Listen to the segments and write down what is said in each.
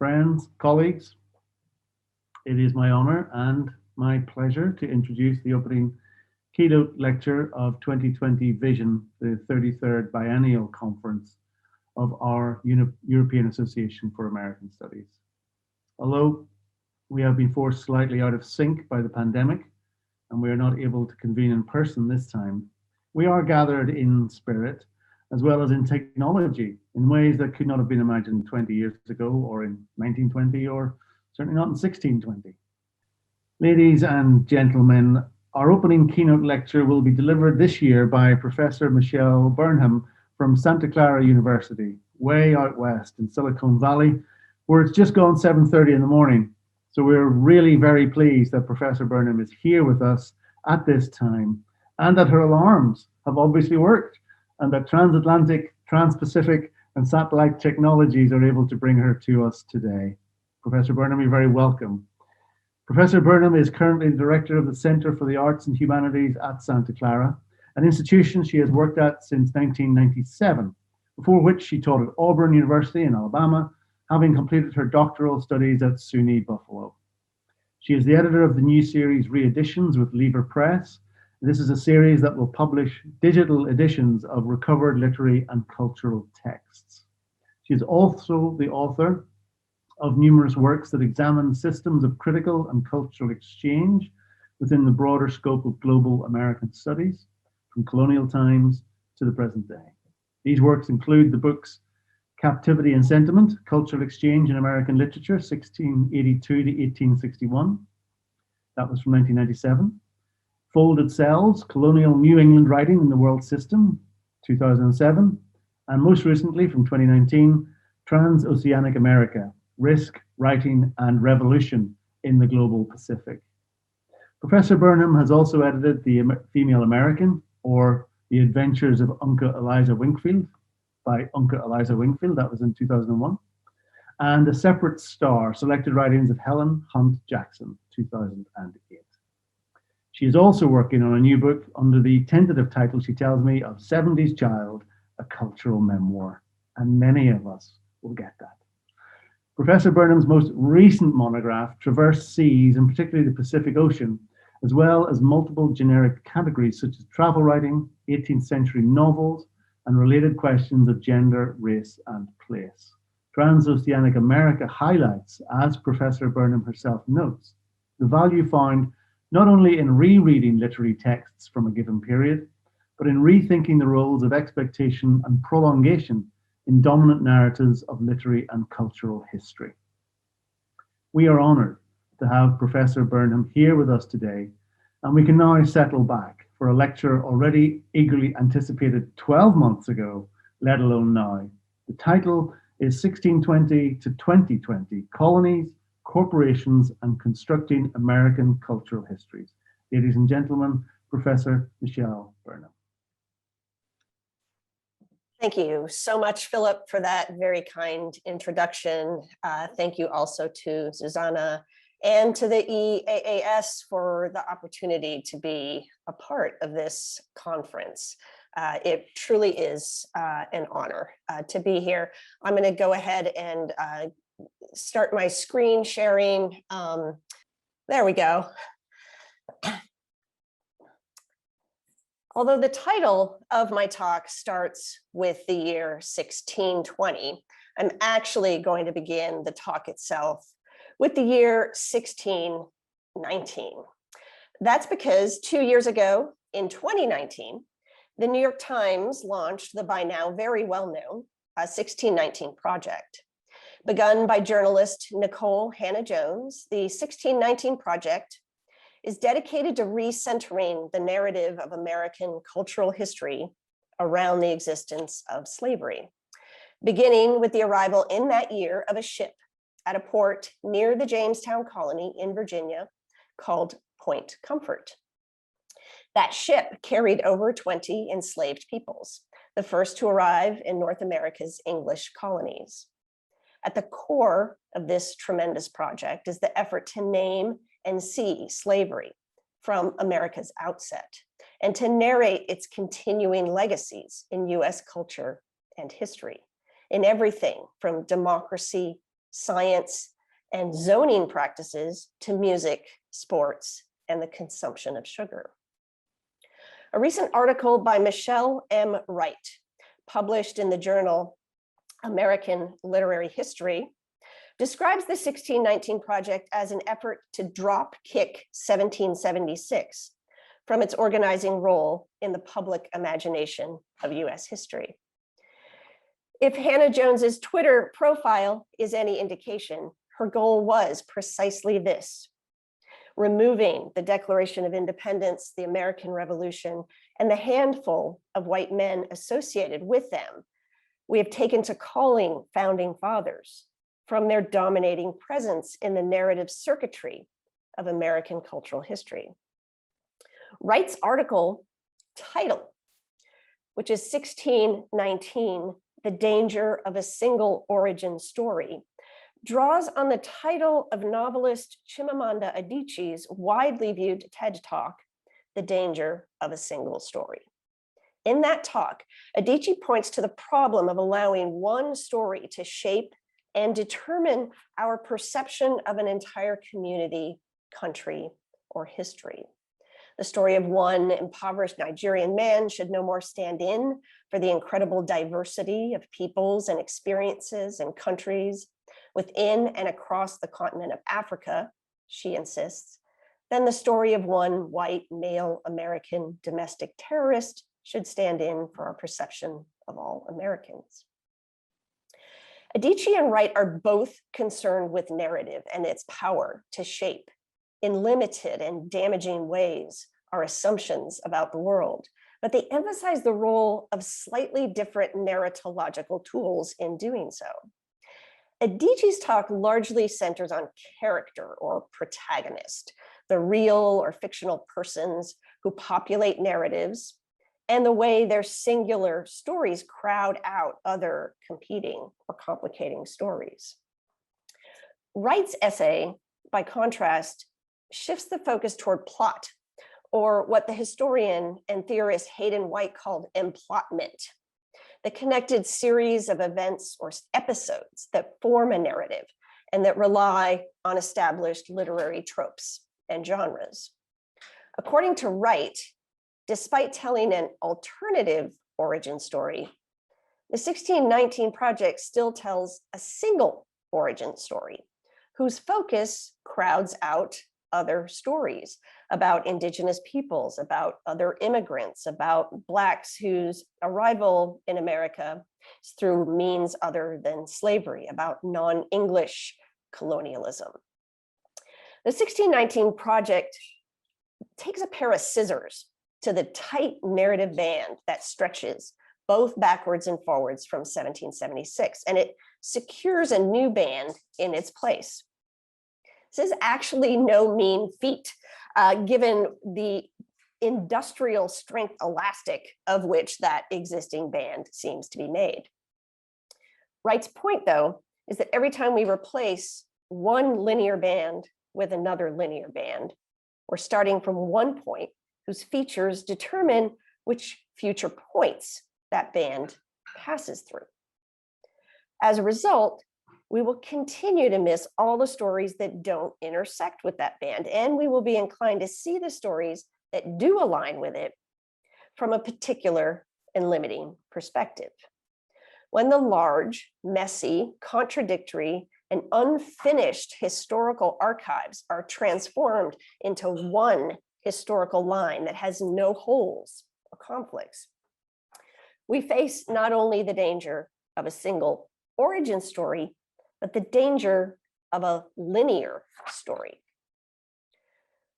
Friends, colleagues, it is my honor and my pleasure to introduce the opening keynote lecture of 2020 Vision, the 33rd Biennial Conference of our European Association for American Studies. Although we have been forced slightly out of sync by the pandemic and we are not able to convene in person this time, we are gathered in spirit as well as in technology in ways that could not have been imagined 20 years ago or in 1920 or certainly not in 1620. Ladies and gentlemen, our opening keynote lecture will be delivered this year by Professor Michelle Burnham from Santa Clara University, way out west in Silicon Valley, where it's just gone 7:30 in the morning. So we're really very pleased that Professor Burnham is here with us at this time and that her alarms have obviously worked and that transatlantic, trans-Pacific and satellite technologies are able to bring her to us today. Professor Burnham, you're very welcome. Professor Burnham is currently the director of the Center for the Arts and Humanities at Santa Clara, an institution she has worked at since 1997, before which she taught at Auburn University in Alabama, having completed her doctoral studies at SUNY Buffalo. She is the editor of the new series Reeditions with Lever Press. This is a series that will publish digital editions of recovered literary and cultural texts. She is also the author of numerous works that examine systems of critical and cultural exchange within the broader scope of global American studies, from colonial times to the present day. These works include the books Captivity and Sentiment, Cultural Exchange in American Literature, 1682 to 1861. That was from 1997. Folded Cells, Colonial New England Writing in the World System, 2007. And most recently, from 2019, Transoceanic America, Risk, Writing, and Revolution in the Global Pacific. Professor Burnham has also edited The Female American, or The Adventures of Unca Eliza Winkfield, by Unca Eliza Winkfield, that was in 2001, and A Separate Star, Selected Writings of Helen Hunt Jackson, 2008. She is also working on a new book under the tentative title, she tells me, of 70s Child, A Cultural Memoir, and many of us will get that. Professor Burnham's most recent monograph, Traverse Seas, and particularly the Pacific Ocean, as well as multiple generic categories such as travel writing, 18th century novels, and related questions of gender, race, and place. Transoceanic America highlights, as Professor Burnham herself notes, the value found not only in rereading literary texts from a given period, but in rethinking the roles of expectation and prolongation in dominant narratives of literary and cultural history. We are honored to have Professor Burnham here with us today, and we can now settle back for a lecture already eagerly anticipated 12 months ago, let alone now. The title is 1620 to 2020, Colonies, Corporations, and Constructing American Cultural Histories. Ladies and gentlemen, Professor Michelle Burnham. Thank you so much, Philip, for that very kind introduction. Thank you also to Susanna and to the EAAS for the opportunity to be a part of this conference. It truly is an honor to be here. I'm going to go ahead and start my screen sharing. There we go. Although the title of my talk starts with the year 1620, I'm actually going to begin the talk itself with the year 1619. That's because 2 years ago, in 2019, the New York Times launched the by now very well-known 1619 Project. Begun by journalist Nicole Hannah-Jones, the 1619 Project is dedicated to recentering the narrative of American cultural history around the existence of slavery, beginning with the arrival in that year of a ship at a port near the Jamestown colony in Virginia called Point Comfort. That ship carried over 20 enslaved peoples, the first to arrive in North America's English colonies. At the core of this tremendous project is the effort to name and see slavery from America's outset, and to narrate its continuing legacies in US culture and history, in everything from democracy, science, and zoning practices to music, sports, and the consumption of sugar. A recent article by Michelle M. Wright, published in the journal American Literary History, describes the 1619 Project as an effort to drop kick 1776 from its organizing role in the public imagination of US history. If Hannah Jones's Twitter profile is any indication, her goal was precisely this: removing the Declaration of Independence, the American Revolution, and the handful of white men associated with them we have taken to calling founding fathers from their dominating presence in the narrative circuitry of American cultural history. Wright's article title, which is 1619, The Danger of a Single Origin Story, draws on the title of novelist Chimamanda Adichie's widely viewed TED Talk, The Danger of a Single Story. In that talk, Adichie points to the problem of allowing one story to shape and determine our perception of an entire community, country, or history. The story of one impoverished Nigerian man should no more stand in for the incredible diversity of peoples and experiences and countries within and across the continent of Africa, she insists, than the story of one white male American domestic terrorist should stand in for our perception of all Americans. Adichie and Wright are both concerned with narrative and its power to shape in limited and damaging ways our assumptions about the world, but they emphasize the role of slightly different narratological tools in doing so. Adichie's talk largely centers on character or protagonist, the real or fictional persons who populate narratives, and the way their singular stories crowd out other competing or complicating stories. Wright's essay, by contrast, shifts the focus toward plot, or what the historian and theorist Hayden White called emplotment, the connected series of events or episodes that form a narrative and that rely on established literary tropes and genres. According to Wright, despite telling an alternative origin story, the 1619 Project still tells a single origin story whose focus crowds out other stories about Indigenous peoples, about other immigrants, about Blacks whose arrival in America is through means other than slavery, about non-English colonialism. The 1619 Project takes a pair of scissors to the tight narrative band that stretches both backwards and forwards from 1776, and it secures a new band in its place. This is actually no mean feat, given the industrial strength elastic of which that existing band seems to be made. Wright's point, though, is that every time we replace one linear band with another linear band, we're starting from one point whose features determine which future points that band passes through. As a result, we will continue to miss all the stories that don't intersect with that band, and we will be inclined to see the stories that do align with it from a particular and limiting perspective. When the large, messy, contradictory, and unfinished historical archives are transformed into one historical line that has no holes or conflicts, we face not only the danger of a single origin story, but the danger of a linear story.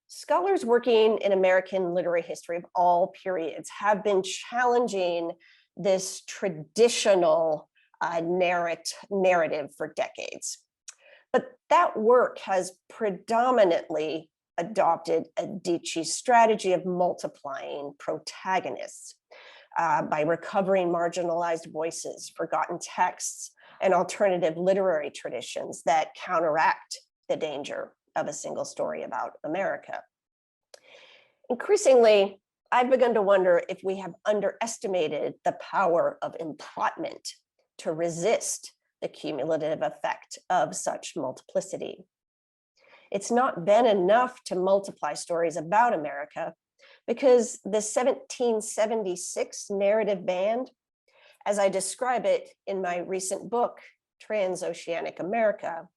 Scholars working in American literary history of all periods have been challenging this traditional narrative for decades. But that work has predominantly adopted Adichie's strategy of multiplying protagonists by recovering marginalized voices, forgotten texts, and alternative literary traditions that counteract the danger of a single story about America. Increasingly, I've begun to wonder if we have underestimated the power of emplotment to resist the cumulative effect of such multiplicity. It's not been enough to multiply stories about America, because the 1776 narrative band, as I describe it in my recent book, Transoceanic America,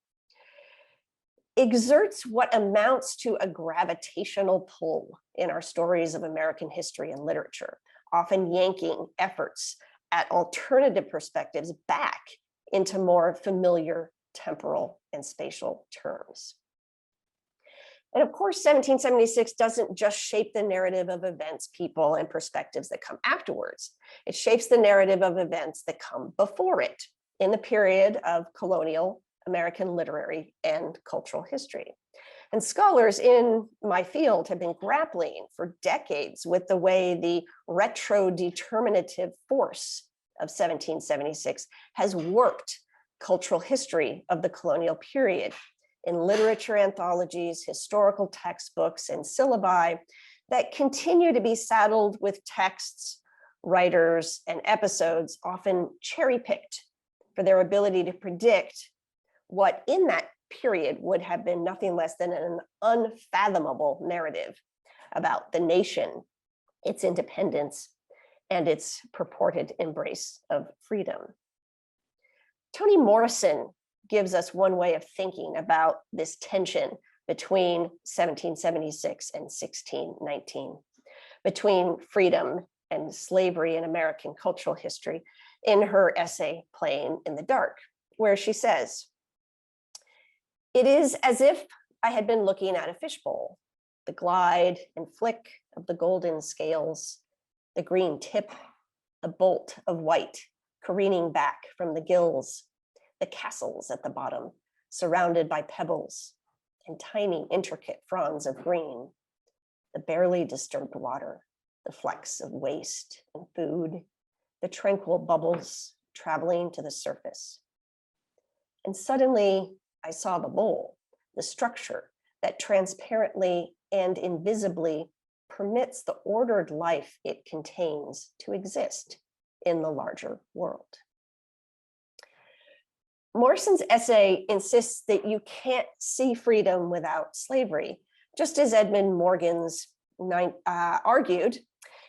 exerts what amounts to a gravitational pull in our stories of American history and literature, often yanking efforts at alternative perspectives back into more familiar temporal and spatial terms. And of course, 1776 doesn't just shape the narrative of events, people, and perspectives that come afterwards. It shapes the narrative of events that come before it in the period of colonial American literary and cultural history. And scholars in my field have been grappling for decades with the way the retro-determinative force of 1776 has worked cultural history of the colonial period in literature anthologies, historical textbooks, and syllabi that continue to be saddled with texts, writers, and episodes often cherry-picked for their ability to predict what in that period would have been nothing less than an unfathomable narrative about the nation, its independence, and its purported embrace of freedom. Toni Morrison gives us one way of thinking about this tension between 1776 and 1619, between freedom and slavery in American cultural history, in her essay, Playing in the Dark, where she says, "It is as if I had been looking at a fishbowl, the glide and flick of the golden scales, the green tip, the bolt of white careening back from the gills, the castles at the bottom, surrounded by pebbles and tiny intricate fronds of green, the barely disturbed water, the flecks of waste and food, the tranquil bubbles traveling to the surface. And suddenly I saw the bowl, the structure that transparently and invisibly permits the ordered life it contains to exist in the larger world." Morrison's essay insists that you can't see freedom without slavery, just as Edmund Morgan's argued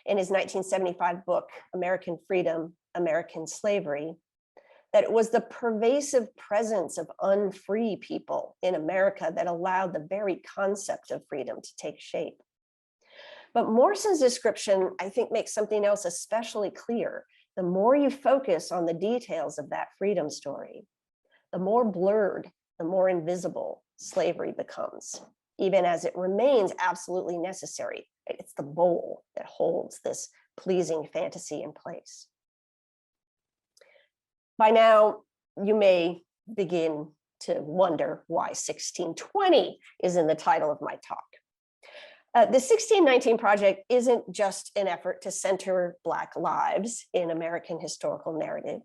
in his 1975 book, American Freedom, American Slavery, that it was the pervasive presence of unfree people in America that allowed the very concept of freedom to take shape. But Morrison's description, I think, makes something else especially clear. The more you focus on the details of that freedom story, the more blurred, the more invisible slavery becomes, even as it remains absolutely necessary. It's the bowl that holds this pleasing fantasy in place. By now, you may begin to wonder why 1620 is in the title of my talk. The 1619 Project isn't just an effort to center Black lives in American historical narrative.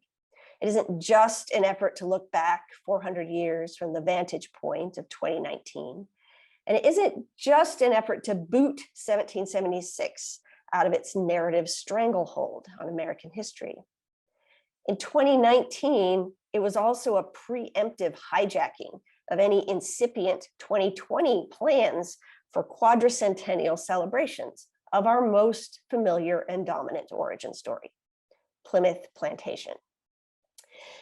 It isn't just an effort to look back 400 years from the vantage point of 2019. And it isn't just an effort to boot 1776 out of its narrative stranglehold on American history. In 2019, it was also a preemptive hijacking of any incipient 2020 plans for quadricentennial celebrations of our most familiar and dominant origin story, Plymouth Plantation.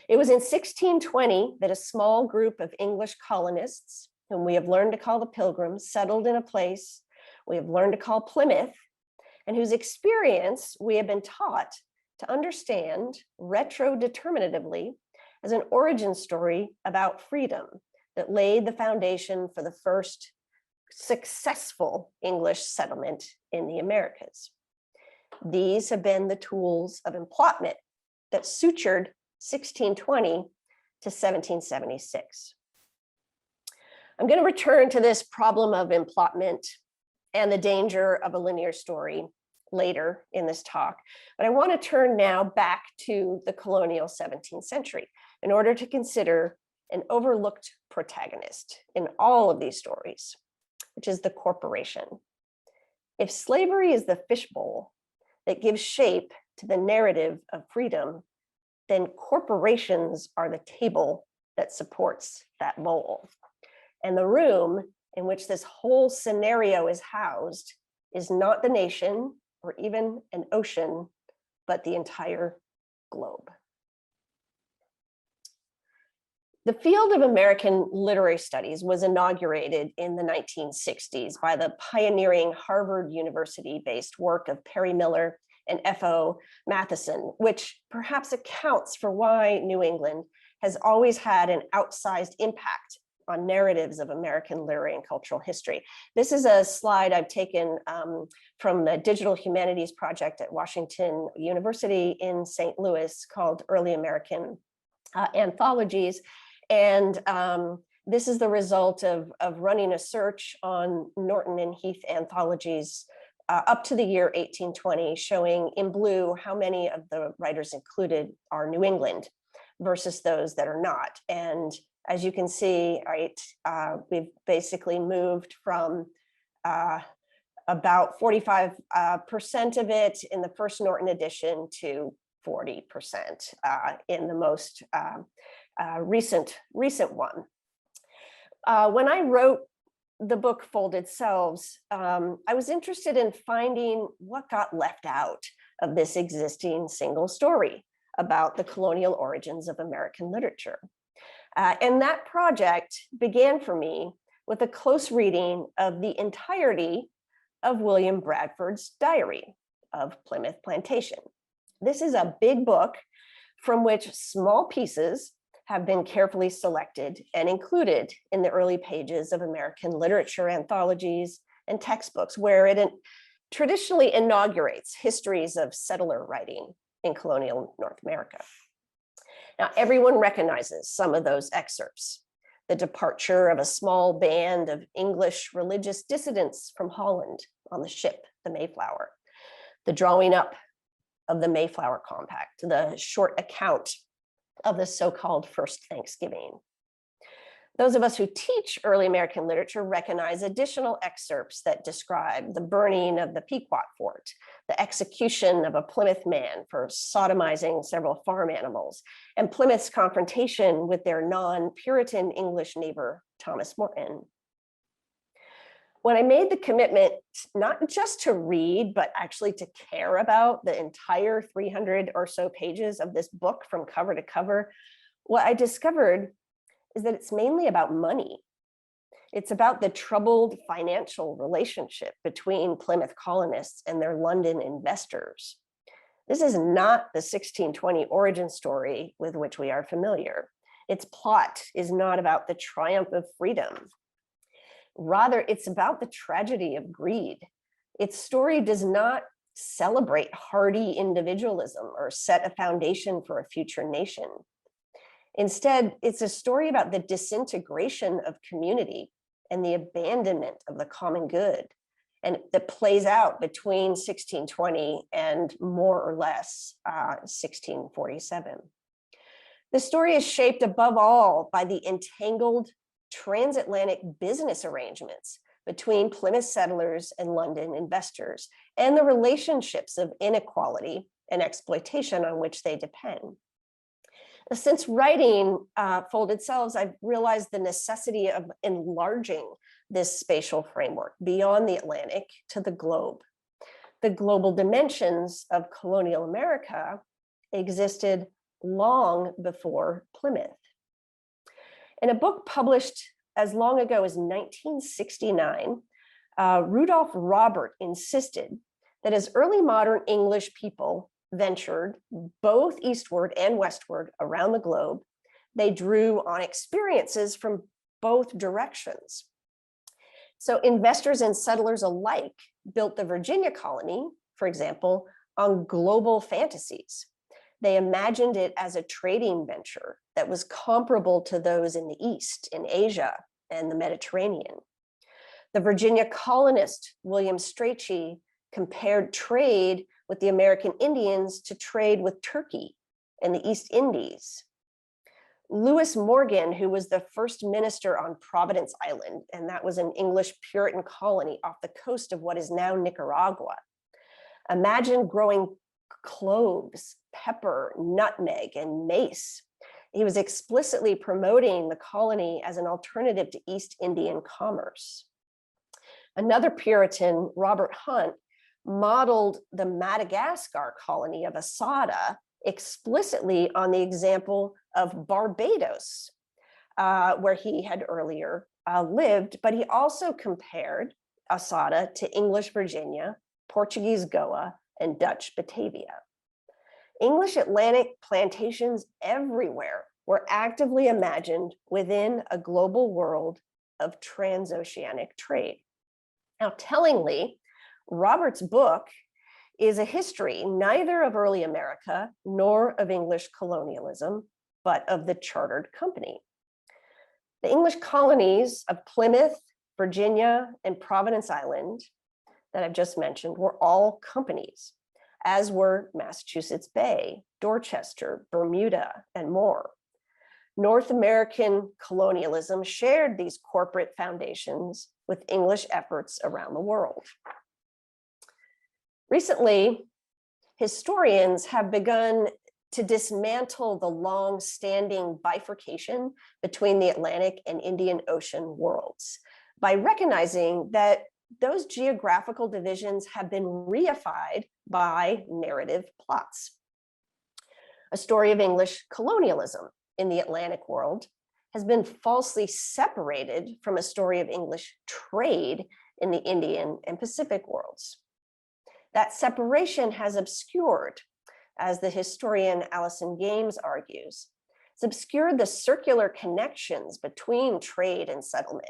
It was in 1620 that a small group of English colonists, whom we have learned to call the Pilgrims, settled in a place we have learned to call Plymouth, and whose experience we have been taught to understand retro-determinatively as an origin story about freedom that laid the foundation for the first successful English settlement in the Americas. These have been the tools of emplotment that sutured 1620 to 1776. I'm going to return to this problem of emplotment and the danger of a linear story later in this talk, but I want to turn now back to the colonial 17th century in order to consider an overlooked protagonist in all of these stories, which is the corporation. If slavery is the fishbowl that gives shape to the narrative of freedom, then corporations are the table that supports that bowl. And the room in which this whole scenario is housed is not the nation or even an ocean, but the entire globe. The field of American literary studies was inaugurated in the 1960s by the pioneering Harvard University-based work of Perry Miller and F.O. Matheson, which perhaps accounts for why New England has always had an outsized impact on narratives of American literary and cultural history. This is a slide I've taken from the Digital Humanities Project at Washington University in St. Louis called Early American Anthologies. And this is the result of running a search on Norton and Heath anthologies up to the year 1820, showing in blue how many of the writers included are New England versus those that are not. And as you can see, right, we've basically moved from about 45% of it in the first Norton edition to 40% in the most recent one. When I wrote the book Folded Selves, I was interested in finding what got left out of this existing single story about the colonial origins of American literature. And that project began for me with a close reading of the entirety of William Bradford's Diary of Plymouth Plantation. This is a big book from which small pieces have been carefully selected and included in the early pages of American literature anthologies and textbooks, where it traditionally inaugurates histories of settler writing in colonial North America. Now, everyone recognizes some of those excerpts: the departure of a small band of English religious dissidents from Holland on the ship, the Mayflower, the drawing up of the Mayflower Compact, the short account of the so-called First Thanksgiving. Those of us who teach early American literature recognize additional excerpts that describe the burning of the Pequot Fort, the execution of a Plymouth man for sodomizing several farm animals, and Plymouth's confrontation with their non-Puritan English neighbor, Thomas Morton. When I made the commitment not just to read, but actually to care about the entire 300 or so pages of this book from cover to cover, what I discovered is that it's mainly about money. It's about the troubled financial relationship between Plymouth colonists and their London investors. This is not the 1620 origin story with which we are familiar. Its plot is not about the triumph of freedom. Rather, it's about the tragedy of greed. Its story does not celebrate hardy individualism or set a foundation for a future nation. Instead, it's a story about the disintegration of community and the abandonment of the common good, and that plays out between 1620 and more or less 1647. The story is shaped above all by the entangled transatlantic business arrangements between Plymouth settlers and London investors, and the relationships of inequality and exploitation on which they depend. Since writing Folded Selves, I've realized the necessity of enlarging this spatial framework beyond the Atlantic to the globe. The global dimensions of colonial America existed long before Plymouth. In a book published as long ago as 1969, Rudolph Robert insisted that as early modern English people ventured both eastward and westward around the globe, they drew on experiences from both directions. So investors and settlers alike built the Virginia colony, for example, on global fantasies. They imagined it as a trading venture that was comparable to those in the East, in Asia and the Mediterranean. The Virginia colonist, William Strachey, compared trade with the American Indians to trade with Turkey and the East Indies. Lewis Morgan, who was the first minister on Providence Island, and that was an English Puritan colony off the coast of what is now Nicaragua, imagined growing cloves, pepper, nutmeg, and mace. He was explicitly promoting the colony as an alternative to East Indian commerce. Another Puritan, Robert Hunt, modeled the Madagascar colony of Asada explicitly on the example of Barbados, where he had earlier lived, but he also compared Asada to English Virginia, Portuguese Goa, and Dutch Batavia. English Atlantic plantations everywhere were actively imagined within a global world of transoceanic trade. Now, tellingly, Robert's book is a history neither of early America nor of English colonialism, but of the chartered company. The English colonies of Plymouth, Virginia, and Providence Island that I've just mentioned were all companies, as were Massachusetts Bay, Dorchester, Bermuda, and more. North American colonialism shared these corporate foundations with English efforts around the world. Recently, historians have begun to dismantle the long-standing bifurcation between the Atlantic and Indian Ocean worlds by recognizing that those geographical divisions have been reified by narrative plots. A story of English colonialism in the Atlantic world has been falsely separated from a story of English trade in the Indian and Pacific worlds. That separation has obscured, as the historian Alison Games argues, it's obscured the circular connections between trade and settlement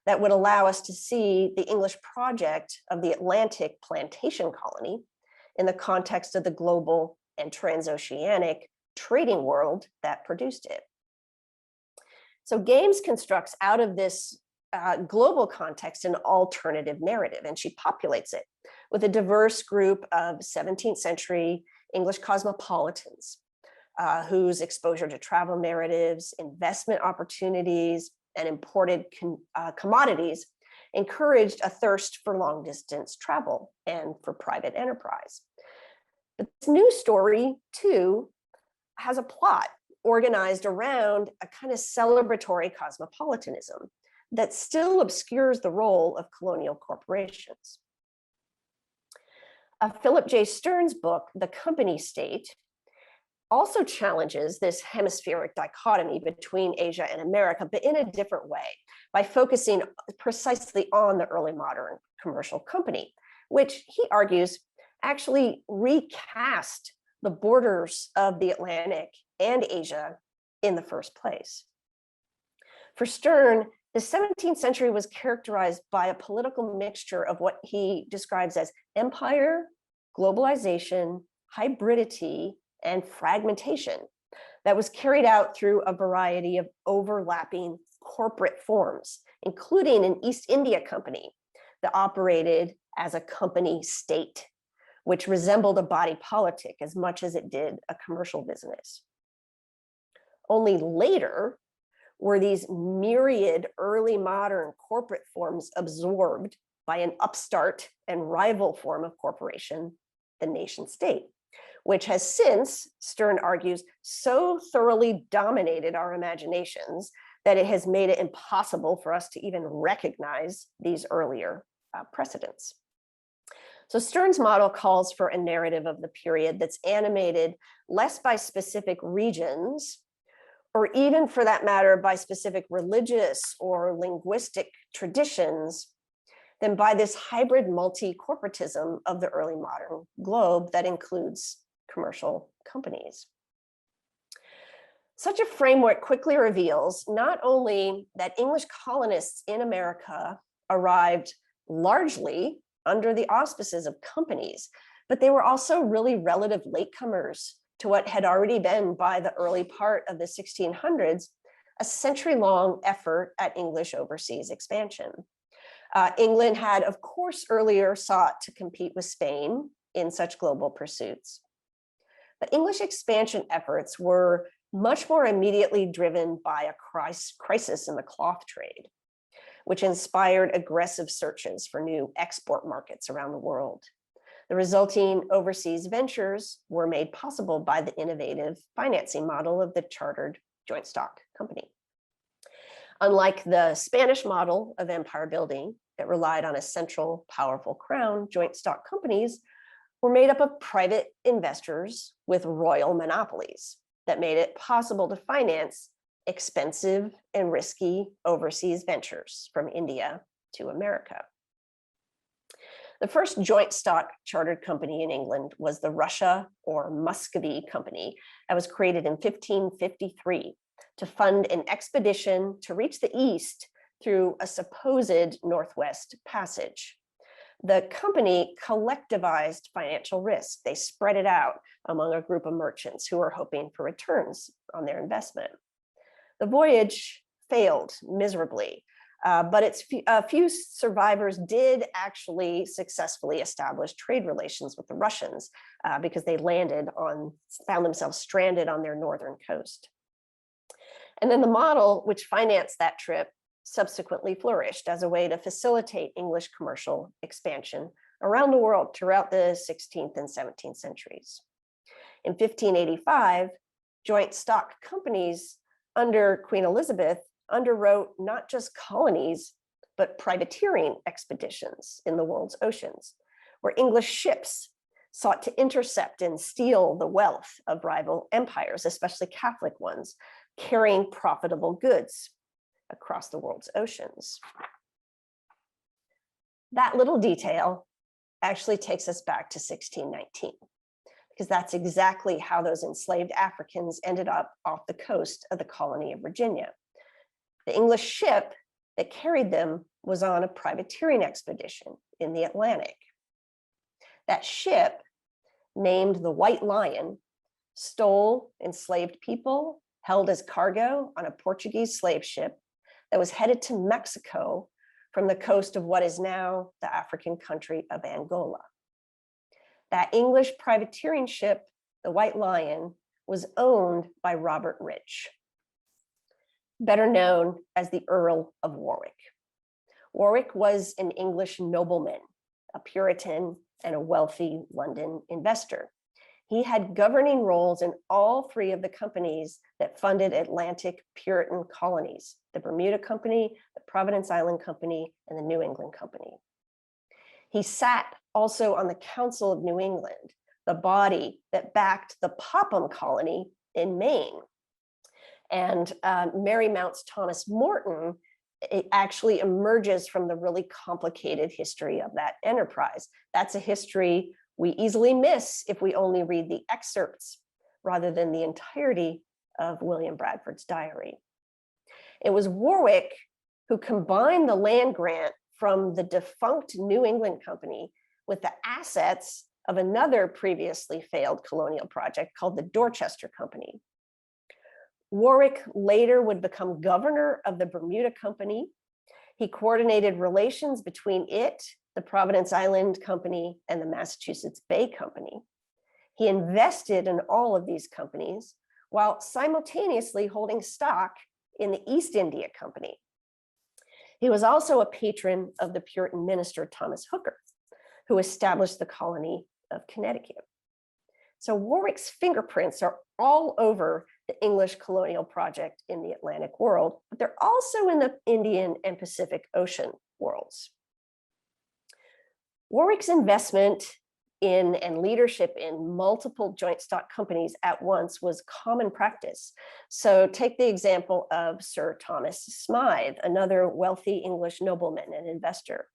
that would allow us to see the English project of the Atlantic plantation colony in the context of the global and transoceanic trading world that produced it. So Games constructs out of this global context an alternative narrative, and she populates it with a diverse group of 17th century English cosmopolitans whose exposure to travel narratives, investment opportunities, and imported commodities encouraged a thirst for long distance travel and for private enterprise. But this new story, too, has a plot organized around a kind of celebratory cosmopolitanism that still obscures the role of colonial corporations. Philip J. Stern's book, The Company State, also challenges this hemispheric dichotomy between Asia and America, but in a different way, by focusing precisely on the early modern commercial company, which he argues actually recast the borders of the Atlantic and Asia in the first place. For Stern, the 17th century was characterized by a political mixture of what he describes as empire, globalization, hybridity, and fragmentation that was carried out through a variety of overlapping corporate forms, including an East India Company that operated as a company state, which resembled a body politic as much as it did a commercial business. Only later were these myriad early modern corporate forms absorbed by an upstart and rival form of corporation, the nation state, which has since, Stern argues, so thoroughly dominated our imaginations that it has made it impossible for us to even recognize these earlier precedents. So Stern's model calls for a narrative of the period that's animated less by specific regions, or even for that matter, by specific religious or linguistic traditions, than by this hybrid multi-corporatism of the early modern globe that includes commercial companies. Such a framework quickly reveals not only that English colonists in America arrived largely under the auspices of companies, but they were also really relative latecomers to what had already been, by the early part of the 1600s, a century-long effort at English overseas expansion. England had, of course, earlier sought to compete with Spain in such global pursuits. But English expansion efforts were much more immediately driven by a crisis in the cloth trade, which inspired aggressive searches for new export markets around the world. The resulting overseas ventures were made possible by the innovative financing model of the chartered joint stock company. Unlike the Spanish model of empire building that relied on a central, powerful crown, joint stock companies were made up of private investors with royal monopolies that made it possible to finance expensive and risky overseas ventures from India to America. The first joint stock chartered company in England was the Russia or Muscovy Company that was created in 1553 to fund an expedition to reach the East through a supposed Northwest Passage. The company collectivized financial risk. They spread it out among a group of merchants who were hoping for returns on their investment. The voyage failed miserably, but a few survivors did actually successfully establish trade relations with the Russians because they found themselves stranded on their northern coast. And then the model which financed that trip subsequently flourished as a way to facilitate English commercial expansion around the world throughout the 16th and 17th centuries. In 1585, joint stock companies under Queen Elizabeth underwrote not just colonies, but privateering expeditions in the world's oceans, where English ships sought to intercept and steal the wealth of rival empires, especially Catholic ones, carrying profitable goods across the world's oceans. That little detail actually takes us back to 1619, because that's exactly how those enslaved Africans ended up off the coast of the colony of Virginia. The English ship that carried them was on a privateering expedition in the Atlantic. That ship, named the White Lion, stole enslaved people held as cargo on a Portuguese slave ship that was headed to Mexico from the coast of what is now the African country of Angola. That English privateering ship, the White Lion, was owned by Robert Rich, better known as the Earl of Warwick. Warwick was an English nobleman, a Puritan, and a wealthy London investor. He had governing roles in all three of the companies that funded Atlantic Puritan colonies: the Bermuda Company, the Providence Island Company, and the New England Company. He sat also on the Council of New England, the body that backed the Popham Colony in Maine. And Mary Mount's Thomas Morton, it actually emerges from the really complicated history of that enterprise. That's a history we easily miss if we only read the excerpts rather than the entirety of William Bradford's diary. It was Warwick who combined the land grant from the defunct New England Company with the assets of another previously failed colonial project called the Dorchester Company. Warwick later would become governor of the Bermuda Company. He coordinated relations between it, the Providence Island Company, and the Massachusetts Bay Company. He invested in all of these companies while simultaneously holding stock in the East India Company. He was also a patron of the Puritan minister Thomas Hooker, who established the colony of Connecticut. So Warwick's fingerprints are all over the English colonial project in the Atlantic world, but they're also in the Indian and Pacific Ocean worlds. Warwick's investment in and leadership in multiple joint stock companies at once was common practice. So take the example of Sir Thomas Smythe, another wealthy English nobleman and investor.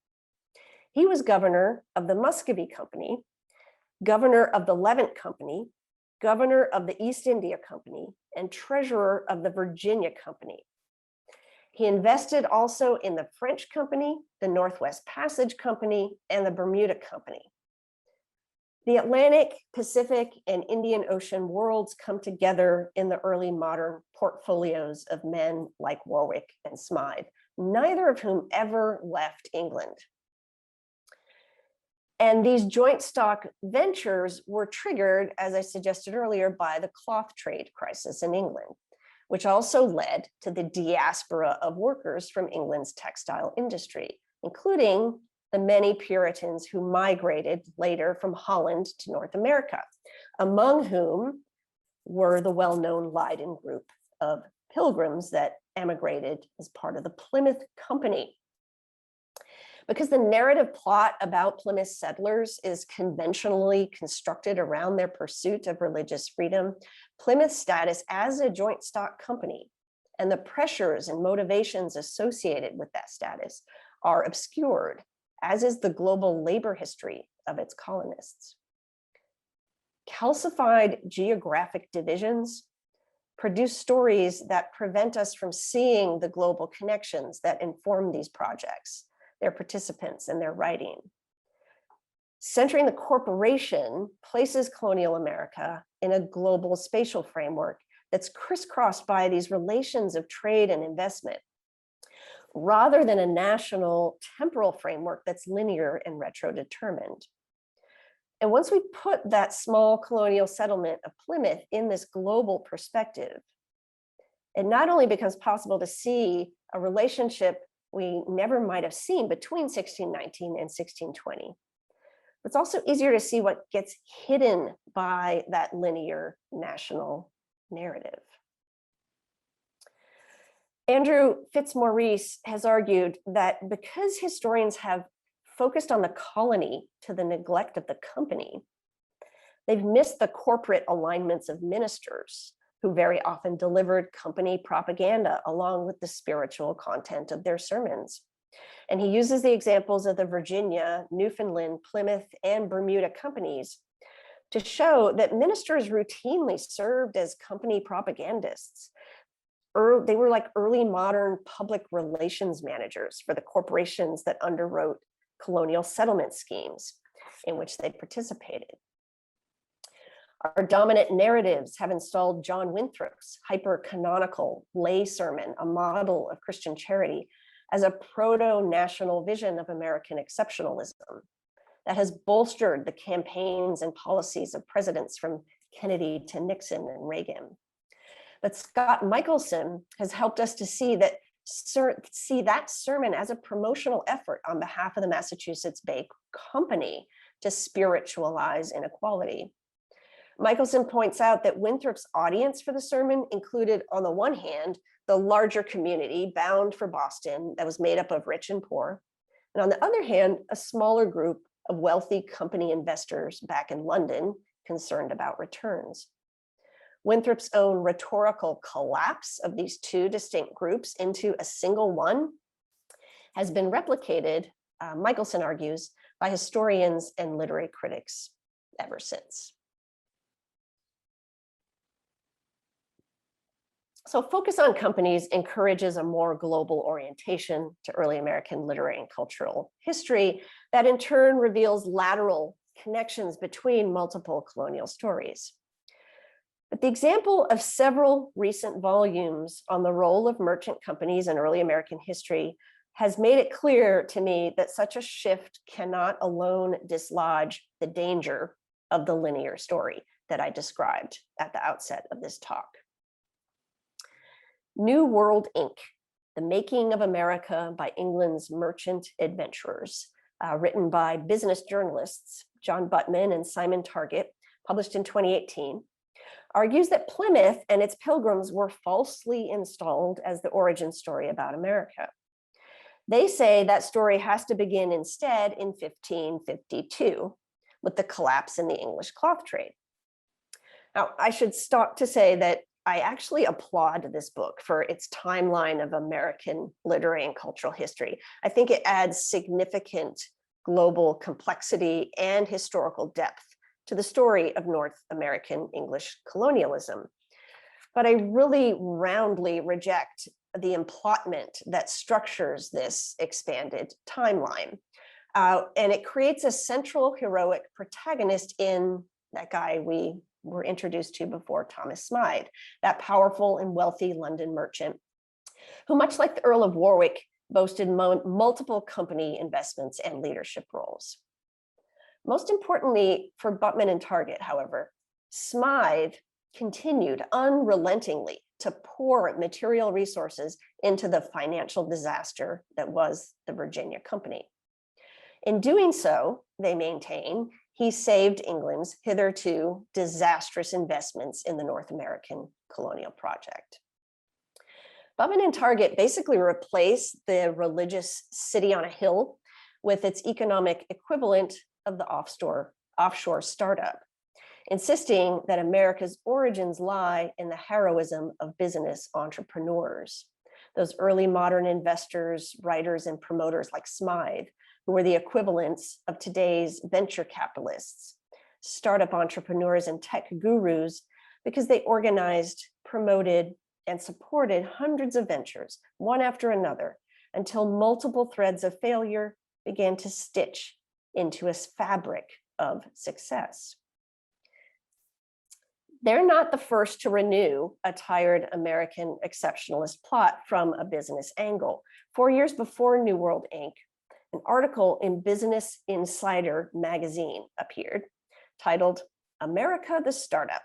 He was governor of the Muscovy Company, governor of the Levant Company, governor of the East India Company, and treasurer of the Virginia Company. He invested also in the French Company, the Northwest Passage Company, and the Bermuda Company. The Atlantic, Pacific, and Indian Ocean worlds come together in the early modern portfolios of men like Warwick and Smythe, neither of whom ever left England. And these joint stock ventures were triggered, as I suggested earlier, by the cloth trade crisis in England, which also led to the diaspora of workers from England's textile industry, including the many Puritans who migrated later from Holland to North America, among whom were the well-known Leiden group of pilgrims that emigrated as part of the Plymouth Company. Because the narrative plot about Plymouth settlers is conventionally constructed around their pursuit of religious freedom, Plymouth's status as a joint stock company and the pressures and motivations associated with that status are obscured, as is the global labor history of its colonists. Calcified geographic divisions produce stories that prevent us from seeing the global connections that inform these projects, their participants, and their writing. Centering the corporation places colonial America in a global spatial framework that's crisscrossed by these relations of trade and investment, rather than a national temporal framework that's linear and retro-determined. And once we put that small colonial settlement of Plymouth in this global perspective, it not only becomes possible to see a relationship we never might have seen between 1619 and 1620, but it's also easier to see what gets hidden by that linear national narrative. Andrew Fitzmaurice has argued that because historians have focused on the colony to the neglect of the company, they've missed the corporate alignments of ministers who very often delivered company propaganda along with the spiritual content of their sermons. And he uses the examples of the Virginia, Newfoundland, Plymouth, and Bermuda companies to show that ministers routinely served as company propagandists. They were like early modern public relations managers for the corporations that underwrote colonial settlement schemes in which they participated. Our dominant narratives have installed John Winthrop's hyper-canonical lay sermon, a model of Christian charity, as a proto-national vision of American exceptionalism that has bolstered the campaigns and policies of presidents from Kennedy to Nixon and Reagan. But Scott Michelson has helped us to see that sermon as a promotional effort on behalf of the Massachusetts Bay Company to spiritualize inequality. Michelson points out that Winthrop's audience for the sermon included, on the one hand, the larger community bound for Boston that was made up of rich and poor, and on the other hand, a smaller group of wealthy company investors back in London concerned about returns. Winthrop's own rhetorical collapse of these two distinct groups into a single one has been replicated, Michelson argues, by historians and literary critics ever since. So focus on companies encourages a more global orientation to early American literary and cultural history that in turn reveals lateral connections between multiple colonial stories. But the example of several recent volumes on the role of merchant companies in early American history has made it clear to me that such a shift cannot alone dislodge the danger of the linear story that I described at the outset of this talk. New World, Inc., The Making of America by England's Merchant Adventurers, written by business journalists John Buttman and Simon Target, published in 2018, argues that Plymouth and its pilgrims were falsely installed as the origin story about America. They say that story has to begin instead in 1552 with the collapse in the English cloth trade. Now, I should stop to say that I actually applaud this book for its timeline of American literary and cultural history. I think it adds significant global complexity and historical depth to the story of North American English colonialism. But I really roundly reject the emplotment that structures this expanded timeline. And it creates a central heroic protagonist in that guy we were introduced to before, Thomas Smythe, that powerful and wealthy London merchant, who, much like the Earl of Warwick, boasted multiple company investments and leadership roles. Most importantly for Buttman and Target, however, Smythe continued unrelentingly to pour material resources into the financial disaster that was the Virginia Company. In doing so, they maintain, he saved England's hitherto disastrous investments in the North American colonial project. Butman and Target basically replaced the religious city on a hill with its economic equivalent of the offshore startup, insisting that America's origins lie in the heroism of business entrepreneurs, those early modern investors, writers, and promoters like Smythe, who were the equivalents of today's venture capitalists, startup entrepreneurs, and tech gurus, because they organized, promoted, and supported hundreds of ventures, one after another, until multiple threads of failure began to stitch into a fabric of success. They're not the first to renew a tired American exceptionalist plot from a business angle. 4 years before New World Inc., an article in Business Insider magazine appeared titled "America the Startup: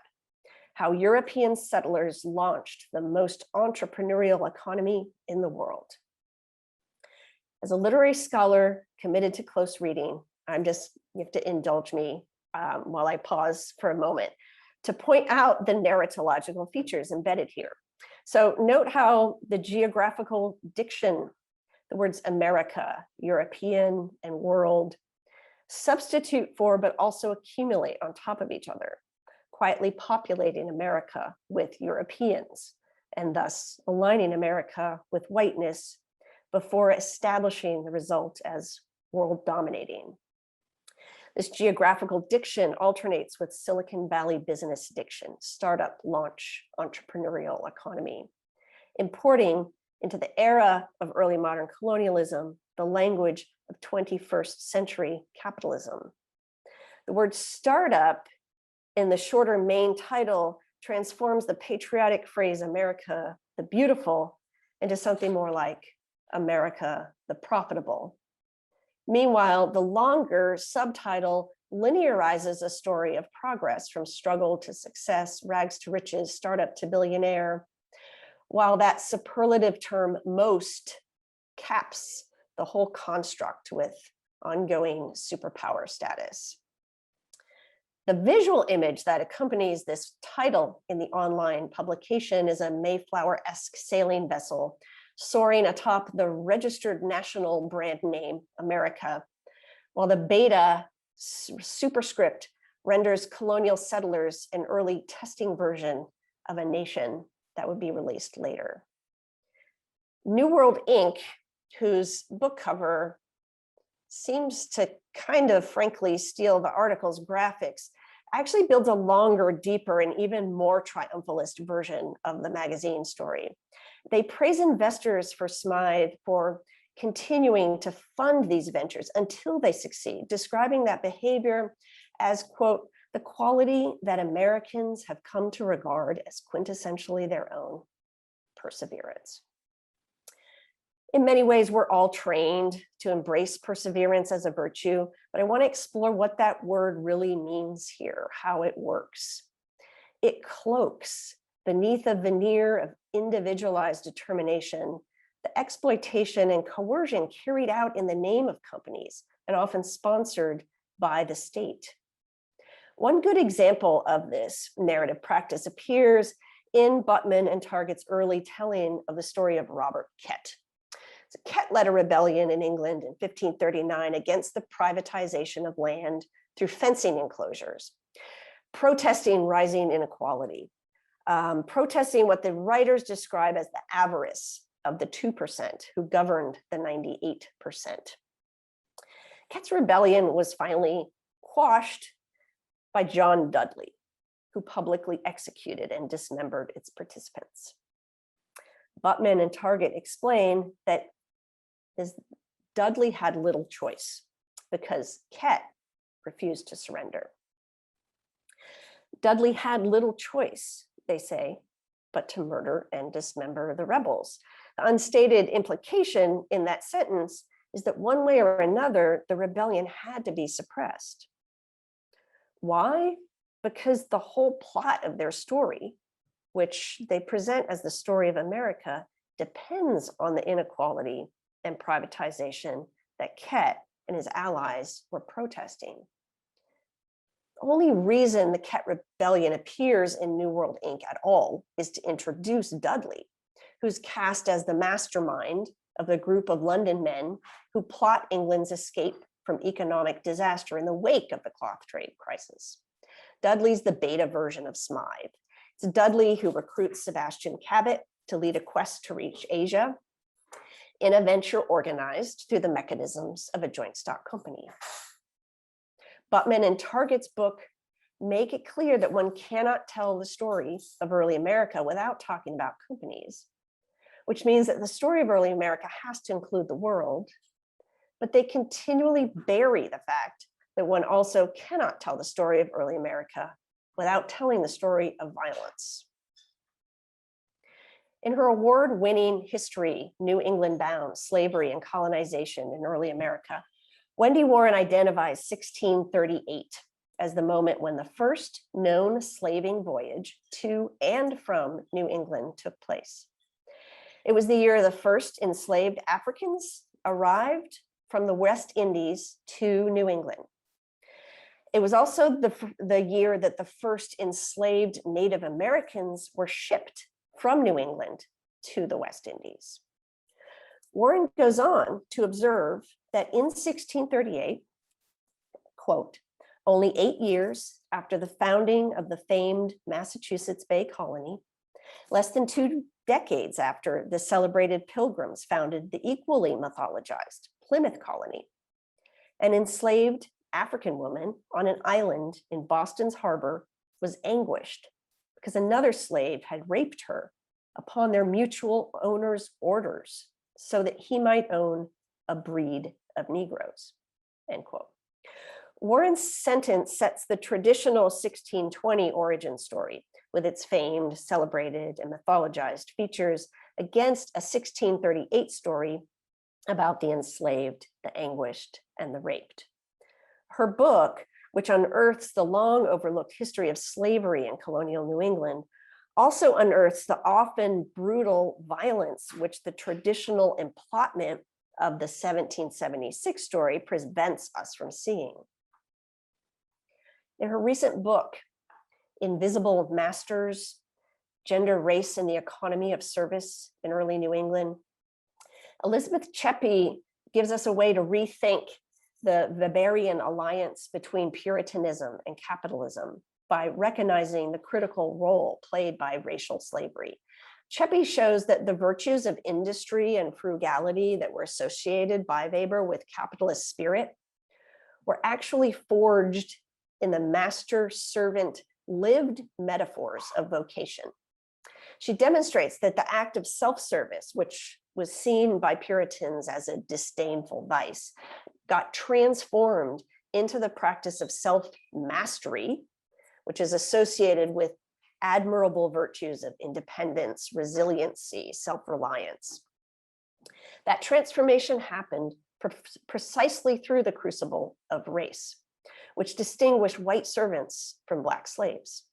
How European Settlers Launched the Most Entrepreneurial Economy in the World." As a literary scholar committed to close reading, you have to indulge me while I pause for a moment to point out the narratological features embedded here. So note how the geographical diction, the words America, European, and world, substitute for but also accumulate on top of each other, quietly populating America with Europeans, and thus aligning America with whiteness before establishing the result as world dominating. This geographical diction alternates with Silicon Valley business diction, startup, launch, entrepreneurial economy, importing into the era of early modern colonialism the language of 21st century capitalism. The word startup in the shorter main title transforms the patriotic phrase America the Beautiful into something more like America the Profitable. Meanwhile, the longer subtitle linearizes a story of progress from struggle to success, rags to riches, startup to billionaire, while that superlative term most caps the whole construct with ongoing superpower status. The visual image that accompanies this title in the online publication is a Mayflower-esque sailing vessel soaring atop the registered national brand name, America, while the beta superscript renders colonial settlers an early testing version of a nation that would be released later. New World Inc., whose book cover seems to kind of frankly steal the article's graphics, actually builds a longer, deeper, and even more triumphalist version of the magazine story. They praise investors for Smythe for continuing to fund these ventures until they succeed, describing that behavior as, quote, the quality that Americans have come to regard as quintessentially their own: perseverance. In many ways, we're all trained to embrace perseverance as a virtue, but I want to explore what that word really means here, how it works. It cloaks beneath a veneer of individualized determination the exploitation and coercion carried out in the name of companies and often sponsored by the state. One good example of this narrative practice appears in Butman and Target's early telling of the story of Robert Kett. So Kett led a rebellion in England in 1539 against the privatization of land through fencing enclosures, protesting rising inequality, protesting what the writers describe as the avarice of the 2% who governed the 98%. Kett's rebellion was finally quashed by John Dudley, who publicly executed and dismembered its participants. Butman and Target explain that Dudley had little choice because Kett refused to surrender. Dudley had little choice, they say, but to murder and dismember the rebels. The unstated implication in that sentence is that one way or another, the rebellion had to be suppressed. Why? Because the whole plot of their story, which they present as the story of America, depends on the inequality and privatization that Kett and his allies were protesting. The only reason the Ket Rebellion appears in New World Inc. at all is to introduce Dudley, who's cast as the mastermind of the group of London men who plot England's escape from economic disaster in the wake of the cloth trade crisis. Dudley's the beta version of Smythe. It's Dudley who recruits Sebastian Cabot to lead a quest to reach Asia in a venture organized through the mechanisms of a joint stock company. Buttman and Target's book make it clear that one cannot tell the story of early America without talking about companies, which means that the story of early America has to include the world, but they continually bury the fact that one also cannot tell the story of early America without telling the story of violence. In her award-winning history, New England Bound, Slavery and Colonization in Early America, Wendy Warren identifies 1638 as the moment when the first known slaving voyage to and from New England took place. It was the year the first enslaved Africans arrived from the West Indies to New England. It was also the year that the first enslaved Native Americans were shipped from New England to the West Indies. Warren goes on to observe that in 1638, quote, only 8 years after the founding of the famed Massachusetts Bay Colony, less than 2 decades after the celebrated Pilgrims founded the equally mythologized Plymouth Colony, an enslaved African woman on an island in Boston's harbor was anguished because another slave had raped her upon their mutual owner's orders so that he might own a breed of Negroes, end quote. Warren's sentence sets the traditional 1620 origin story with its famed, celebrated, and mythologized features against a 1638 story about the enslaved, the anguished, and the raped. Her book, which unearths the long overlooked history of slavery in colonial New England, also unearths the often brutal violence which the traditional emplotment of the 1776 story prevents us from seeing. In her recent book, Invisible Masters, Gender, Race, and the Economy of Service in Early New England, Elizabeth Cheppy gives us a way to rethink the Weberian alliance between Puritanism and capitalism by recognizing the critical role played by racial slavery. Cheppy shows that the virtues of industry and frugality that were associated by Weber with capitalist spirit were actually forged in the master-servant lived metaphors of vocation. She demonstrates that the act of self-service, which was seen by Puritans as a disdainful vice, got transformed into the practice of self-mastery, which is associated with admirable virtues of independence, resiliency, self-reliance. That transformation happened precisely through the crucible of race, which distinguished white servants from Black slaves.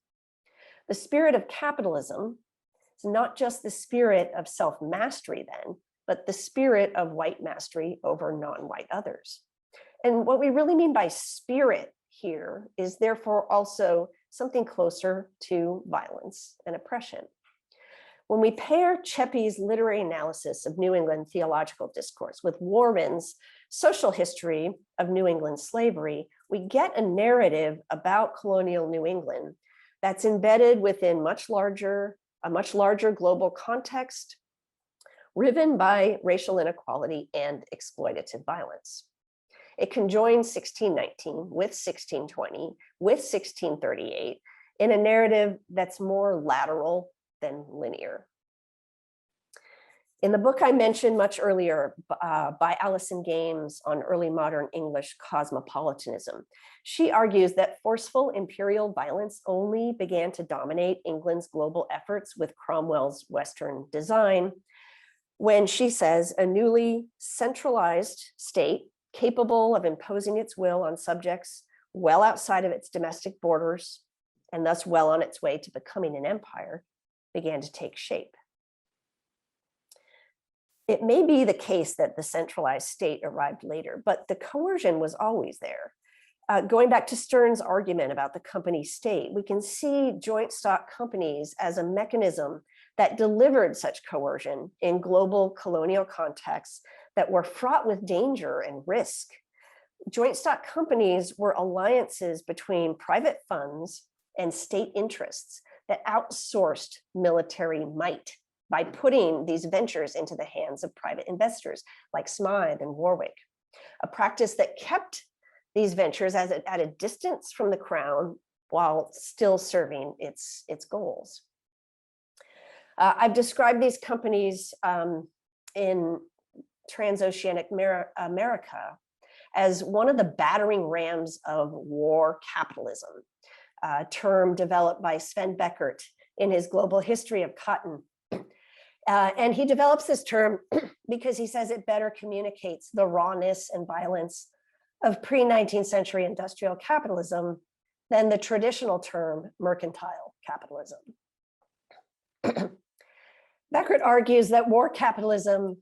The spirit of capitalism is not just the spirit of self-mastery then, but the spirit of white mastery over non-white others. And what we really mean by spirit here is therefore also something closer to violence and oppression. When we pair Cheppy's literary analysis of New England theological discourse with Warren's social history of New England slavery, we get a narrative about colonial New England that's embedded within a much larger global context, riven by racial inequality and exploitative violence. It conjoins 1619 with 1620, with 1638 in a narrative that's more lateral than linear. In the book I mentioned much earlier by Alison Games on early modern English cosmopolitanism, she argues that forceful imperial violence only began to dominate England's global efforts with Cromwell's Western design when, she says, a newly centralized state capable of imposing its will on subjects well outside of its domestic borders and thus well on its way to becoming an empire began to take shape. It may be the case that the centralized state arrived later, but the coercion was always there. Going back to Stern's argument about the company state, we can see joint stock companies as a mechanism that delivered such coercion in global colonial contexts that were fraught with danger and risk. Joint stock companies were alliances between private funds and state interests that outsourced military might by putting these ventures into the hands of private investors like Smythe and Warwick, a practice that kept these ventures at a distance from the crown while still serving its goals. I've described these companies in transoceanic America as one of the battering rams of war capitalism, a term developed by Sven Beckert in his Global History of Cotton. And he develops this term because he says it better communicates the rawness and violence of pre-19th century industrial capitalism than the traditional term mercantile capitalism. Beckert argues that war capitalism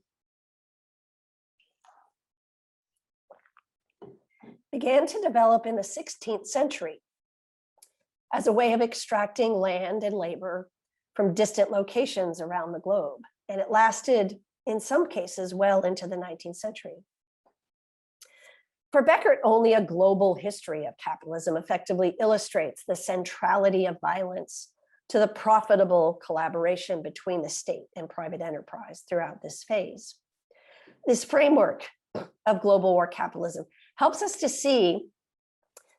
began to develop in the 16th century as a way of extracting land and labor from distant locations around the globe. And it lasted, in some cases, well into the 19th century. For Beckert, only a global history of capitalism effectively illustrates the centrality of violence to the profitable collaboration between the state and private enterprise throughout this phase. This framework of global war capitalism helps us to see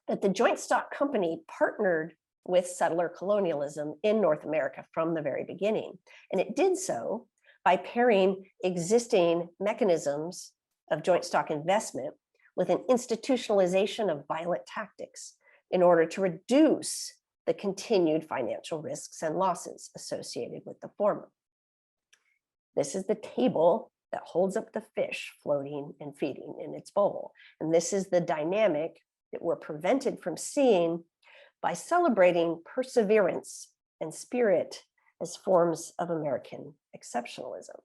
that the joint stock company partnered with settler colonialism in North America from the very beginning. And it did so by pairing existing mechanisms of joint stock investment with an institutionalization of violent tactics in order to reduce the continued financial risks and losses associated with the former. This is the table that holds up the fish floating and feeding in its bowl. And this is the dynamic that we're prevented from seeing by celebrating perseverance and spirit as forms of American exceptionalism.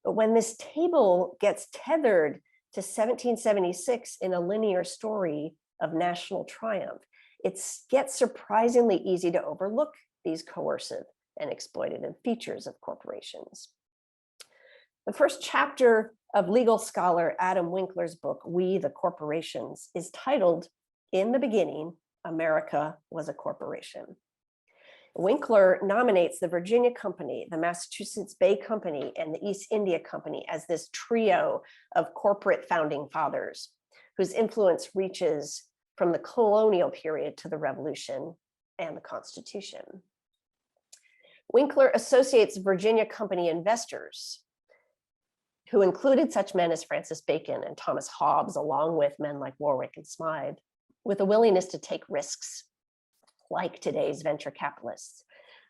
But when this table gets tethered to 1776 in a linear story of national triumph, it gets surprisingly easy to overlook these coercive and exploitative features of corporations. The first chapter of legal scholar Adam Winkler's book, We the Corporations, is titled, In the Beginning, America Was a Corporation. Winkler nominates the Virginia Company, the Massachusetts Bay Company, and the East India Company as this trio of corporate founding fathers, whose influence reaches from the colonial period to the Revolution and the Constitution. Winkler associates Virginia Company investors, who included such men as Francis Bacon and Thomas Hobbes, along with men like Warwick and Smythe, with a willingness to take risks, like today's venture capitalists.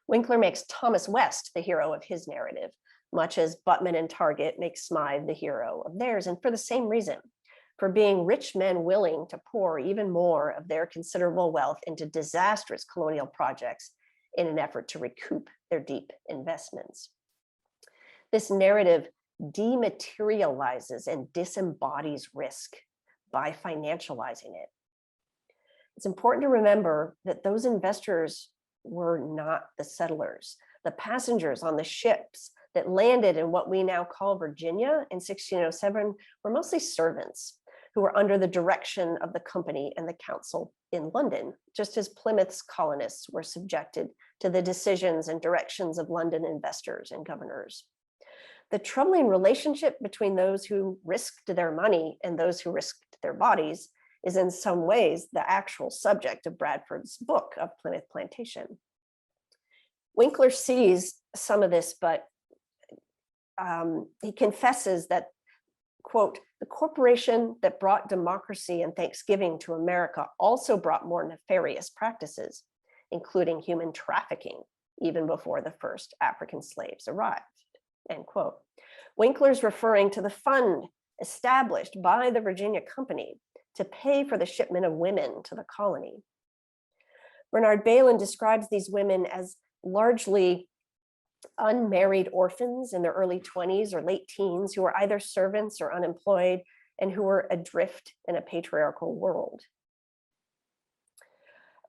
Winkler makes Thomas West the hero of his narrative, much as Buttman and Target make Smythe the hero of theirs, and for the same reason, for being rich men willing to pour even more of their considerable wealth into disastrous colonial projects in an effort to recoup their deep investments. This narrative dematerializes and disembodies risk by financializing it. It's important to remember that those investors were not the settlers. The passengers on the ships that landed in what we now call Virginia in 1607 were mostly servants who were under the direction of the company and the council in London, just as Plymouth's colonists were subjected to the decisions and directions of London investors and governors. The troubling relationship between those who risked their money and those who risked their bodies is in some ways the actual subject of Bradford's book of Plymouth Plantation. Winkler sees some of this, but he confesses that, quote, the corporation that brought democracy and Thanksgiving to America also brought more nefarious practices, including human trafficking, even before the first African slaves arrived, end quote. Winkler's referring to the fund established by the Virginia Company to pay for the shipment of women to the colony. Bernard Bailyn describes these women as largely unmarried orphans in their early 20s or late teens who were either servants or unemployed and who were adrift in a patriarchal world.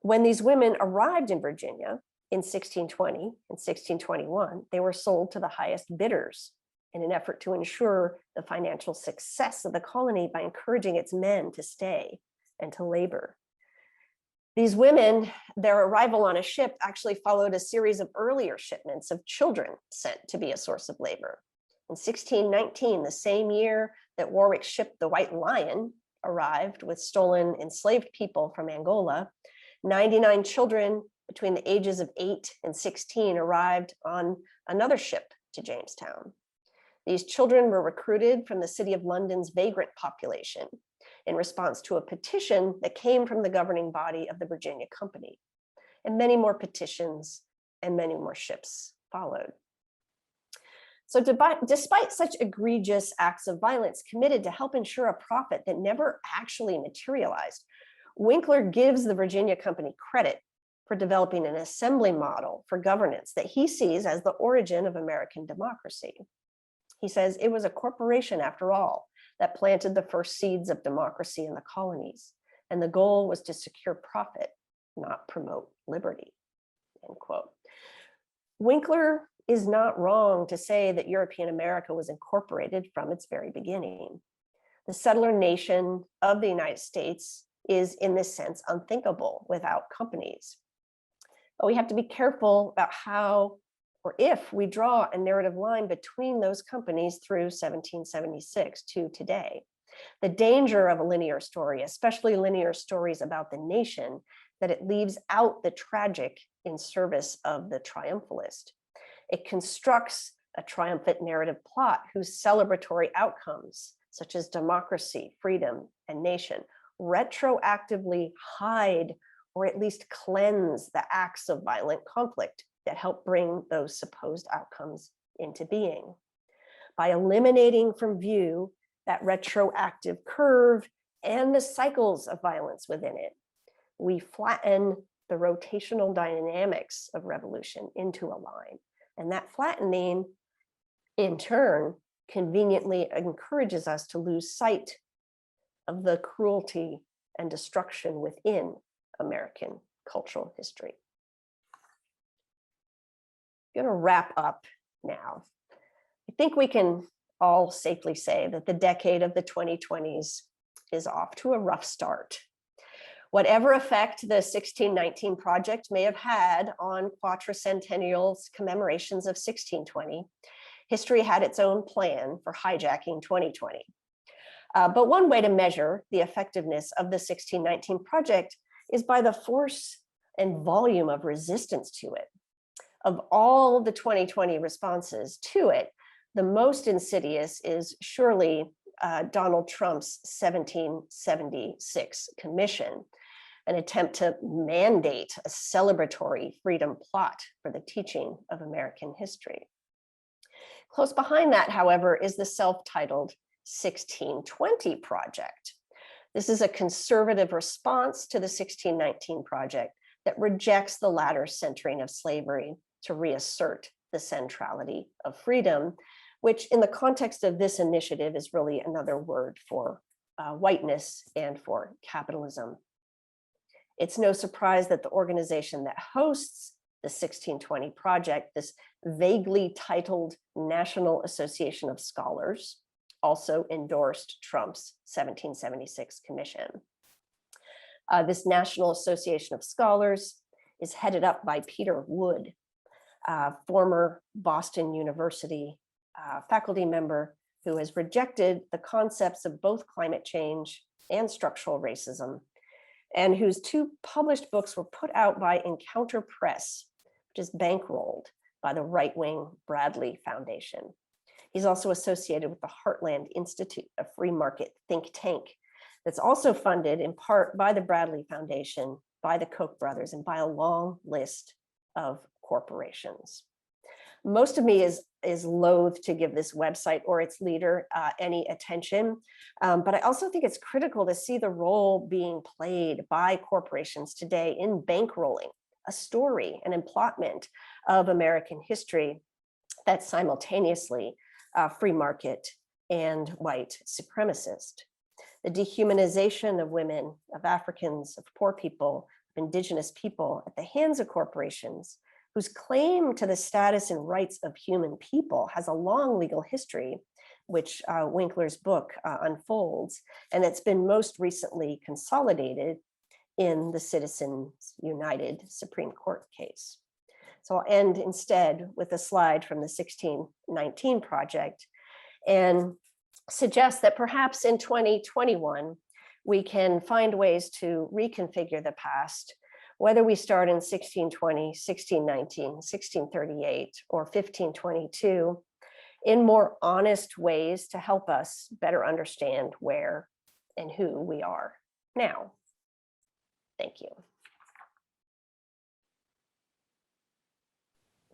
When these women arrived in Virginia in 1620 and 1621, they were sold to the highest bidders in an effort to ensure the financial success of the colony by encouraging its men to stay and to labor. These women, their arrival on a ship actually followed a series of earlier shipments of children sent to be a source of labor. In 1619, the same year that Warwick's ship, the White Lion, arrived with stolen enslaved people from Angola, 99 children between the ages of 8 and 16 arrived on another ship to Jamestown. These children were recruited from the City of London's vagrant population in response to a petition that came from the governing body of the Virginia Company. And many more petitions and many more ships followed. So despite such egregious acts of violence committed to help ensure a profit that never actually materialized, Winkler gives the Virginia Company credit for developing an assembly model for governance that he sees as the origin of American democracy. He says it was a corporation, after all, that planted the first seeds of democracy in the colonies, and the goal was to secure profit, not promote liberty, end quote. Winkler is not wrong to say that European America was incorporated from its very beginning. The settler nation of the United States is, in this sense, unthinkable without companies. But we have to be careful about how or if we draw a narrative line between those companies through 1776 to today. The danger of a linear story, especially linear stories about the nation, that it leaves out the tragic in service of the triumphalist. It constructs a triumphant narrative plot whose celebratory outcomes, such as democracy, freedom, and nation, retroactively hide or at least cleanse the acts of violent conflict that help bring those supposed outcomes into being. By eliminating from view that retroactive curve and the cycles of violence within it, we flatten the rotational dynamics of revolution into a line. And that flattening, in turn, conveniently encourages us to lose sight of the cruelty and destruction within American cultural history. I'm going to wrap up now. I think we can all safely say that the decade of the 2020s is off to a rough start. Whatever effect the 1619 project may have had on quatricentennial's commemorations of 1620, history had its own plan for hijacking 2020. But one way to measure the effectiveness of the 1619 project is by the force and volume of resistance to it. Of all the 2020 responses to it, the most insidious is surely Donald Trump's 1776 commission, an attempt to mandate a celebratory freedom plot for the teaching of American history. Close behind that, however, is the self-titled 1620 project. This is a conservative response to the 1619 project that rejects the latter centering of slavery to reassert the centrality of freedom, which in the context of this initiative is really another word for whiteness and for capitalism. It's no surprise that the organization that hosts the 1620 project, this vaguely titled National Association of Scholars, also endorsed Trump's 1776 commission. This National Association of Scholars is headed up by Peter Wood, former Boston University faculty member who has rejected the concepts of both climate change and structural racism, and whose 2 published books were put out by Encounter Press, which is bankrolled by the right-wing Bradley Foundation. He's also associated with the Heartland Institute, a free market think tank that's also funded in part by the Bradley Foundation, by the Koch brothers, and by a long list of corporations. Most of me is loath to give this website or its leader any attention, but I also think it's critical to see the role being played by corporations today in bankrolling a story, an emplotment of American history that's simultaneously free market and white supremacist. The dehumanization of women, of Africans, of poor people, of indigenous people at the hands of corporations whose claim to the status and rights of human people has a long legal history, which Winkler's book unfolds, and it's been most recently consolidated in the Citizens United Supreme Court case. So I'll end instead with a slide from the 1619 Project and suggest that perhaps in 2021, we can find ways to reconfigure the past, whether we start in 1620, 1619, 1638, or 1522, in more honest ways to help us better understand where and who we are now. Thank you.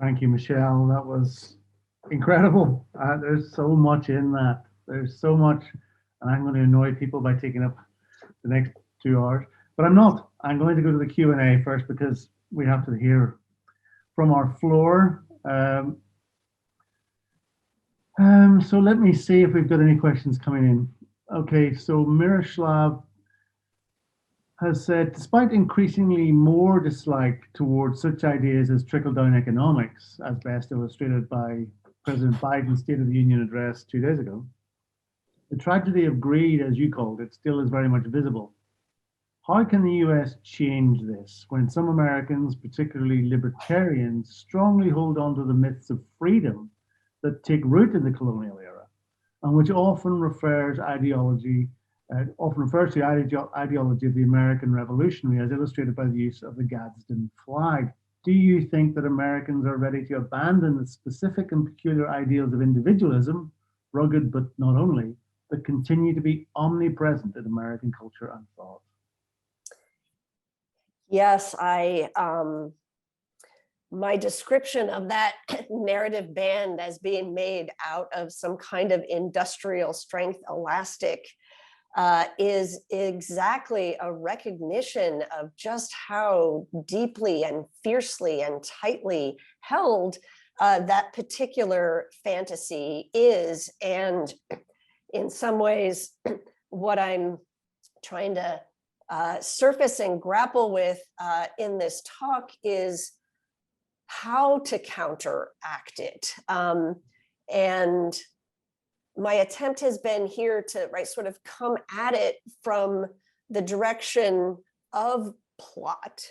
Thank you, Michelle. That was incredible. There's so much in that. There's so much, and I'm going to annoy people by taking up the next 2 hours, but I'm not. I'm going to go to the Q&A first because we have to hear from our floor. So let me see if we've got any questions coming in. Okay, so Miroslav has said, despite increasingly more dislike towards such ideas as trickle-down economics, as best illustrated by President Biden's State of the Union address 2 days ago, the tragedy of greed, as you called it, still is very much visible. How can the US change this when some Americans, particularly libertarians, strongly hold on to the myths of freedom that take root in the colonial era, and which often refers to ideology of the American Revolutionary, as illustrated by the use of the Gadsden flag? Do you think that Americans are ready to abandon the specific and peculiar ideals of individualism, rugged but not only, that continue to be omnipresent in American culture and thought? Yes, my description of that narrative band as being made out of some kind of industrial strength elastic is exactly a recognition of just how deeply and fiercely and tightly held that particular fantasy is. And in some ways, what I'm trying to surface and grapple with in this talk is how to counteract it. And my attempt has been here to sort of come at it from the direction of plot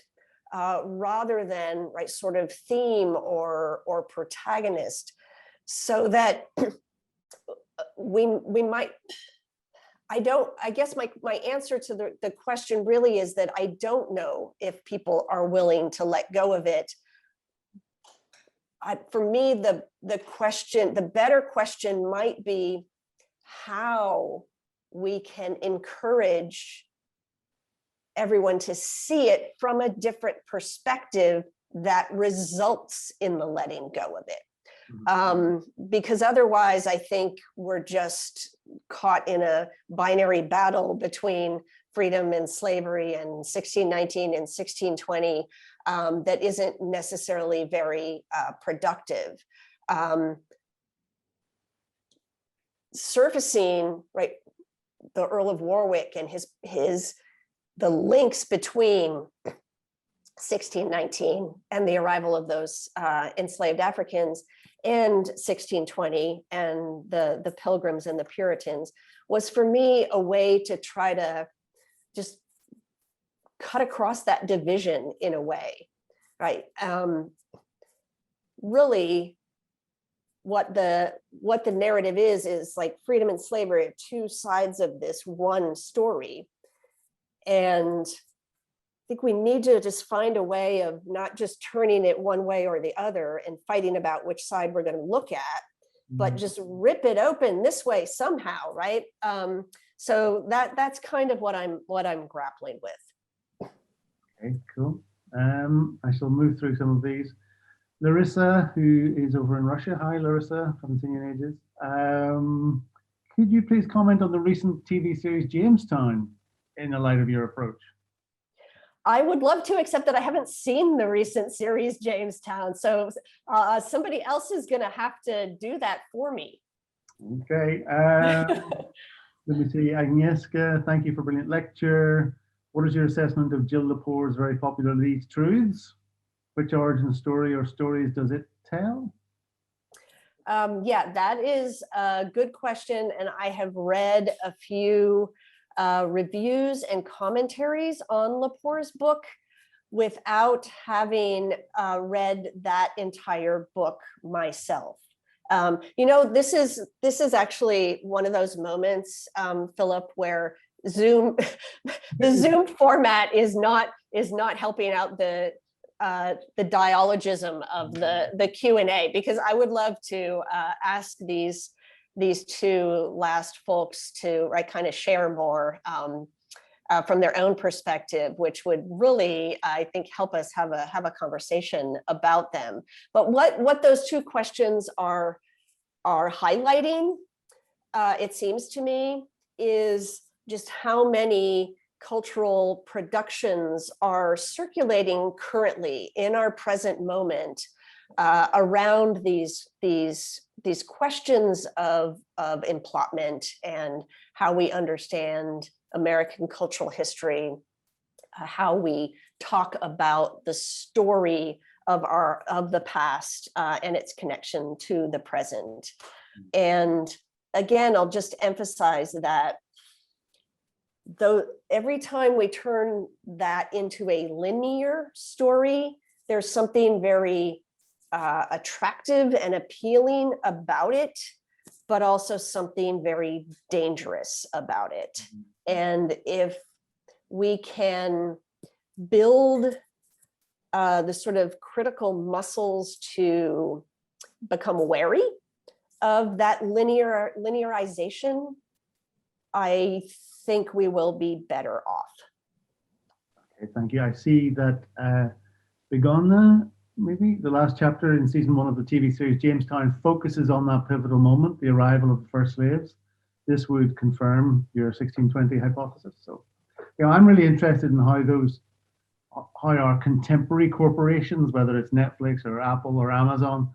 rather than sort of theme or protagonist, so that we might, I guess my answer to the question really is that I don't know if people are willing to let go of it. For me, the better question might be how we can encourage everyone to see it from a different perspective that results in the letting go of it. Because otherwise, I think we're just caught in a binary battle between freedom and slavery and 1619 and 1620 that isn't necessarily very productive. Surfacing the Earl of Warwick and the links between 1619 and the arrival of those enslaved Africans and 1620 and the Pilgrims and the Puritans was, for me, a way to try to just cut across that division in a way, right? Really, what the narrative is like freedom and slavery are two sides of this one story. And I think we need to just find a way of not just turning it one way or the other and fighting about which side we're going to look at, but just rip it open this way somehow, right? So that's kind of what I'm grappling with. Okay, cool. I shall move through some of these. Larissa, who is over in Russia. Hi, Larissa. Haven't seen you in ages. Could you please comment on the recent TV series Jamestown in the light of your approach? I would love to, except that I haven't seen the recent series Jamestown. So somebody else is going to have to do that for me. Okay. Let me see. Agnieszka, thank you for a brilliant lecture. What is your assessment of Jill Lepore's very popular These Truths? Which origin story or stories does it tell? Yeah, that is a good question. And I have read a few reviews and commentaries on Lepore's book without having read that entire book myself. You know, this is actually one of those moments, Philip, where Zoom, the Zoom format is not helping out the dialogism of the Q&A, because I would love to ask these two last folks to kind of share more from their own perspective, which would really, I think, help us have a conversation about them. But what those two questions are highlighting, it seems to me, is just how many cultural productions are circulating currently in our present moment around these questions of emplotment and how we understand American cultural history, how we talk about the story of the past and its connection to the present. And again, I'll just emphasize that though every time we turn that into a linear story, there's something very attractive and appealing about it, but also something very dangerous about it. And if we can build the sort of critical muscles to become wary of that linearization, I think we will be better off. Okay, thank you. I see that Begona, maybe the last chapter in season 1 of the TV series Jamestown, focuses on that pivotal moment, the arrival of the first slaves. This would confirm your 1620 hypothesis. So, you know, I'm really interested in how our contemporary corporations, whether it's Netflix or Apple or Amazon,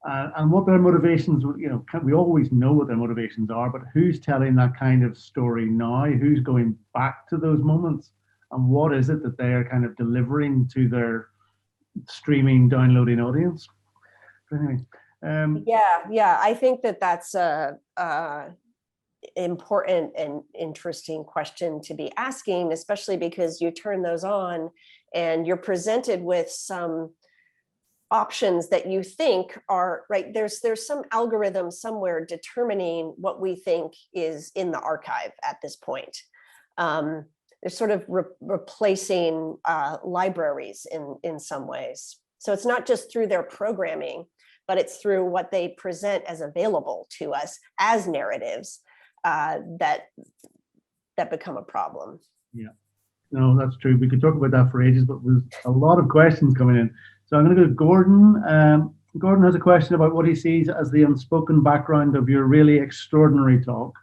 and what their motivations, you know, we always know what their motivations are, but who's telling that kind of story now? Who's going back to those moments? And what is it that they are kind of delivering to their streaming, downloading audience? But anyway, yeah, I think that's a important and interesting question to be asking, especially because you turn those on and you're presented with some options that you think are right. There's some algorithm somewhere determining what we think is in the archive at this point. They're sort of replacing libraries in some ways. So it's not just through their programming, but it's through what they present as available to us as narratives that become a problem. Yeah, no, that's true. We could talk about that for ages, but there's a lot of questions coming in. So I'm going to go to Gordon. Gordon has a question about what he sees as the unspoken background of your really extraordinary talk.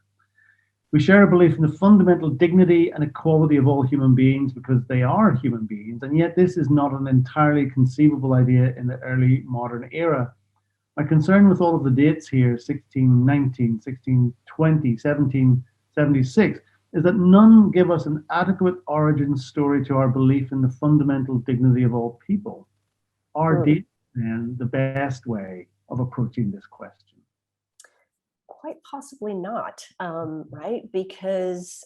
We share a belief in the fundamental dignity and equality of all human beings because they are human beings, and yet this is not an entirely conceivable idea in the early modern era. My concern with all of the dates here, 1619, 1620, 1776, is that none give us an adequate origin story to our belief in the fundamental dignity of all people. Are dates then the best way of approaching this question? Quite possibly not, right? Because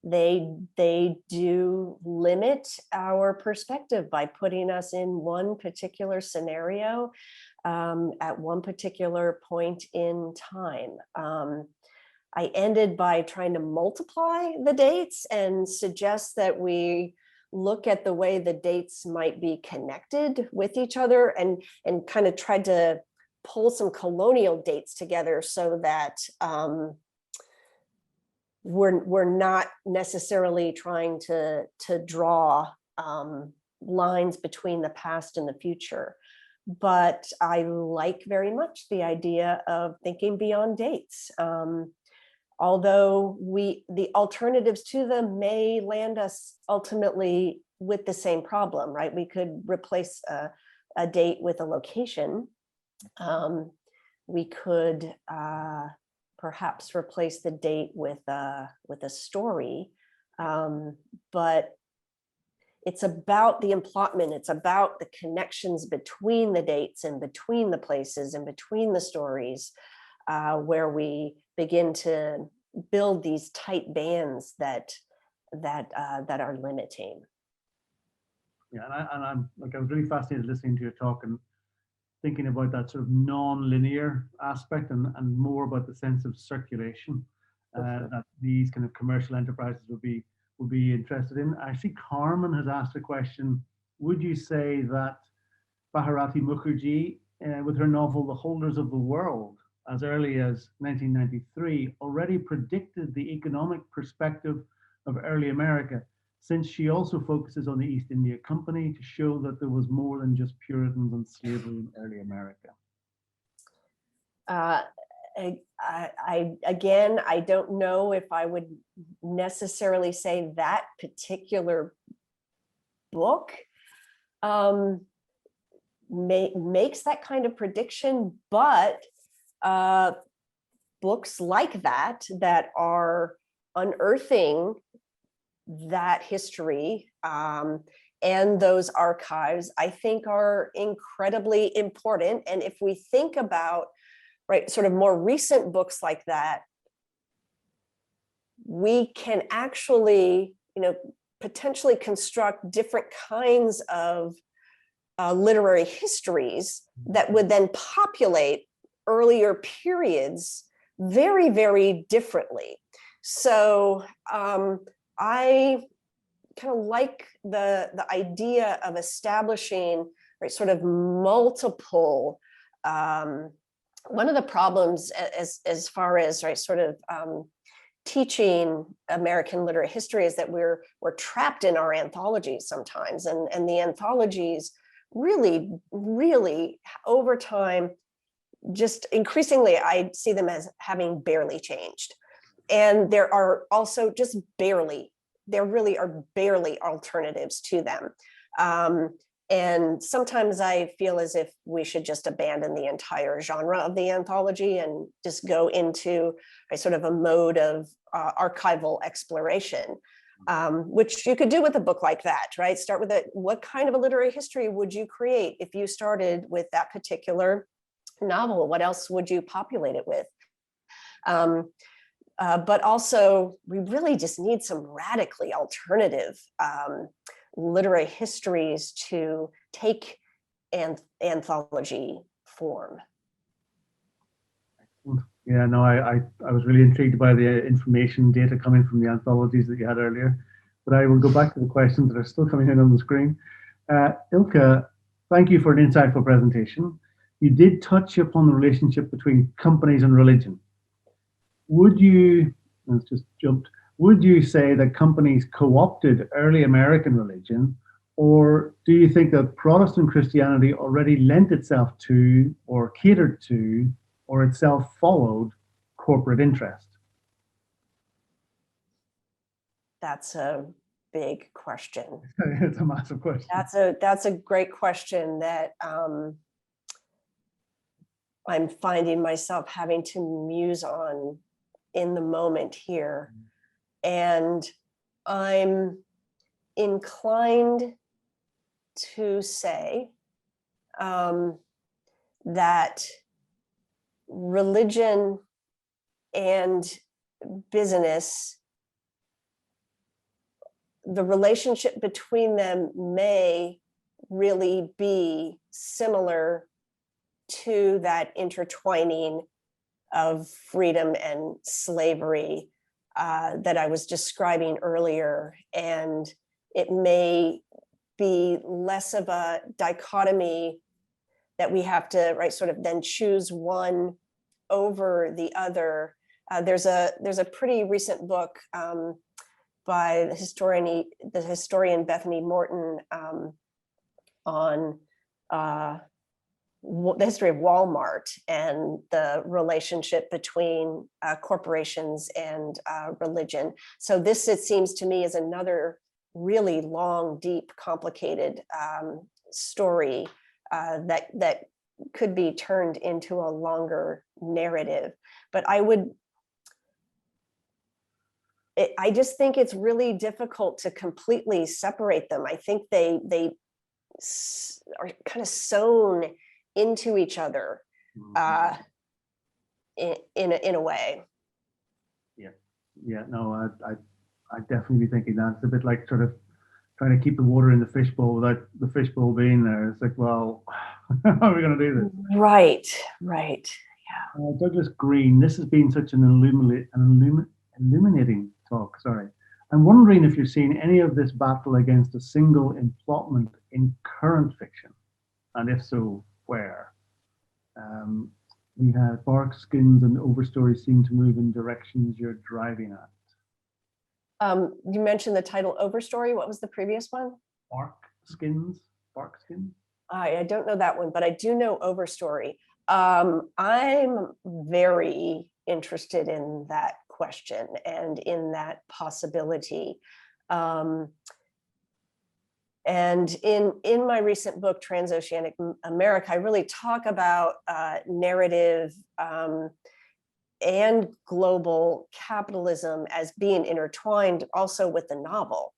they do limit our perspective by putting us in one particular scenario at one particular point in time. I ended by trying to multiply the dates and suggest that we look at the way the dates might be connected with each other and kind of tried to pull some colonial dates together so that we're not necessarily trying to draw lines between the past and the future. But I like very much the idea of thinking beyond dates. Although the alternatives to them may land us ultimately with the same problem, right? We could replace a date with a location. We could perhaps replace the date with a story, but it's about the emplotment. It's about the connections between the dates and between the places and between the stories, where we begin to build these tight bands that are limiting. Yeah, and I'm like, I was really fascinated listening to your talk and thinking about that sort of non-linear aspect and more about the sense of circulation that these kind of commercial enterprises would be interested in. I see Carmen has asked a question. Would you say that Bharati Mukherjee, with her novel The Holders of the World, as early as 1993, already predicted the economic perspective of early America, since she also focuses on the East India Company to show that there was more than just Puritans and slavery in early America? Again, I don't know if I would necessarily say that particular book makes that kind of prediction, but books like that are unearthing that history and those archives, I think, are incredibly important. And if we think about, right, sort of more recent books like that, we can actually, potentially construct different kinds of literary histories that would then populate earlier periods very, very differently. So I kind of like the idea of establishing, right, sort of multiple. One of the problems as far as, right, sort of teaching American literary history is that we're trapped in our anthologies sometimes, and the anthologies really over time, just increasingly, I see them as having barely changed. And there are also just there really are barely alternatives to them. And sometimes I feel as if we should just abandon the entire genre of the anthology and just go into a sort of a mode of archival exploration, which you could do with a book like that, right? Start with what kind of a literary history would you create if you started with that particular novel? What else would you populate it with? But also, we really just need some radically alternative literary histories to take anthology form. Yeah, no, I was really intrigued by the information data coming from the anthologies that you had earlier. But I will go back to the questions that are still coming in on the screen. Ilka, thank you for an insightful presentation. You did touch upon the relationship between companies and religion. Would you, let's just jumped, would you say that companies co-opted early American religion, or do you think that Protestant Christianity already lent itself to, or catered to, or itself followed corporate interest? That's a big question. It's a massive question. That's a great question that I'm finding myself having to muse on in the moment here. And I'm inclined to say that religion and business, the relationship between them may really be similar to that intertwining of freedom and slavery that I was describing earlier. And it may be less of a dichotomy that we have to, right, sort of then choose one over the other. There's a pretty recent book by the historian Bethany Morton on the history of Walmart and the relationship between corporations and religion. So this, it seems to me, is another really long, deep, complicated story that could be turned into a longer narrative. But I just think it's really difficult to completely separate them. I think they are kind of sewn into each other in a way. Yeah, no, I'd definitely be thinking that. It's a bit like sort of trying to keep the water in the fishbowl without the fishbowl being there. It's like, well, how are we going to do this? Right. Douglas Green, this has been such an illuminating talk. Sorry. I'm wondering if you're seeing any of this battle against a single implotment in current fiction, and if so, where? We have bark skins and overstories seem to move in directions you're driving at. You mentioned the title Overstory. What was the previous one? Bark skins. I don't know that one, but I do know Overstory. I'm very interested in that question and in that possibility. And in my recent book, Transoceanic America, I really talk about narrative and global capitalism as being intertwined also with the novel,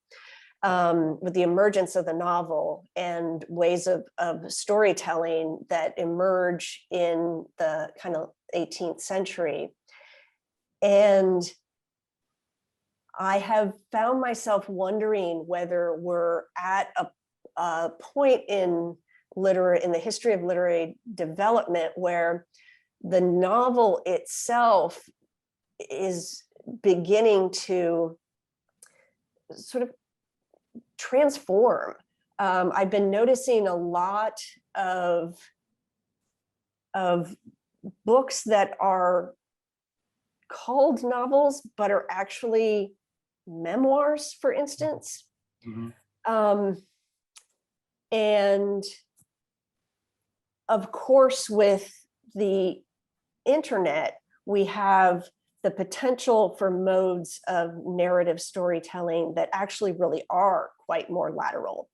with the emergence of the novel and ways of storytelling that emerge in the kind of 18th century. And I have found myself wondering whether we're at a point in the history of literary development where the novel itself is beginning to sort of transform. I've been noticing a lot of books that are called novels, but are actually memoirs, for instance. And of course, with the internet, we have the potential for modes of narrative storytelling that actually really are quite more lateral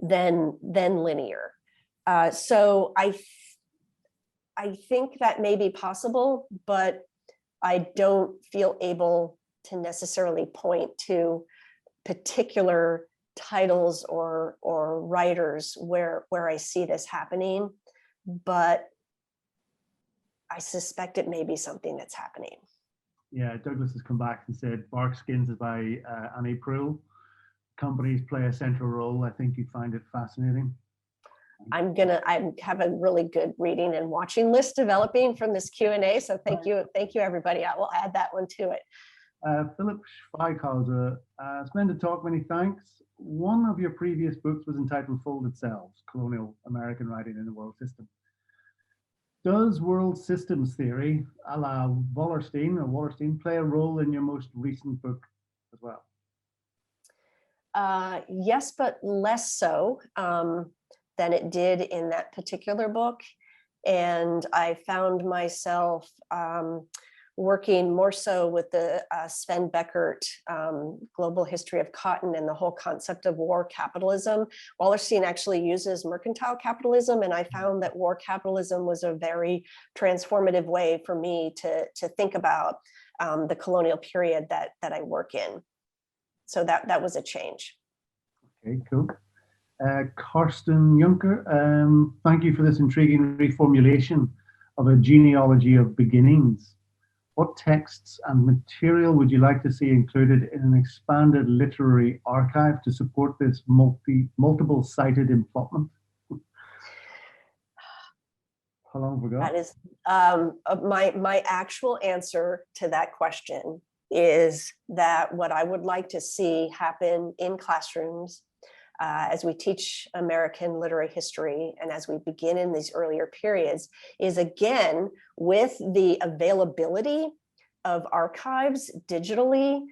than linear. So I think that may be possible, but I don't feel able to necessarily point to particular titles or writers where I see this happening, but I suspect it may be something that's happening. Yeah, Douglas has come back and said Bark Skins is by Annie Proulx. Companies play a central role. I think you'd find it fascinating. I have a really good reading and watching list developing from this Q&A. So thank you everybody. I will add that one to it. Philip Schweikauser, splendid talk, many thanks. One of your previous books was entitled Folded Selves, Colonial American Writing in the World System. Does world systems theory, a la Wallerstein, play a role in your most recent book as well? Yes, but less so than it did in that particular book. And I found myself working more so with the Sven Beckert Global History of Cotton and the whole concept of war capitalism. Wallerstein actually uses mercantile capitalism, and I found that war capitalism was a very transformative way for me to think about the colonial period that I work in. So that was a change. Okay, cool. Karsten Juncker, thank you for this intriguing reformulation of a genealogy of beginnings. What texts and material would you like to see included in an expanded literary archive to support this multiple-sided implotment? How long have we got? That is my actual answer to that question is that what I would like to see happen in classrooms as we teach American literary history and as we begin in these earlier periods is, again, with the availability of archives digitally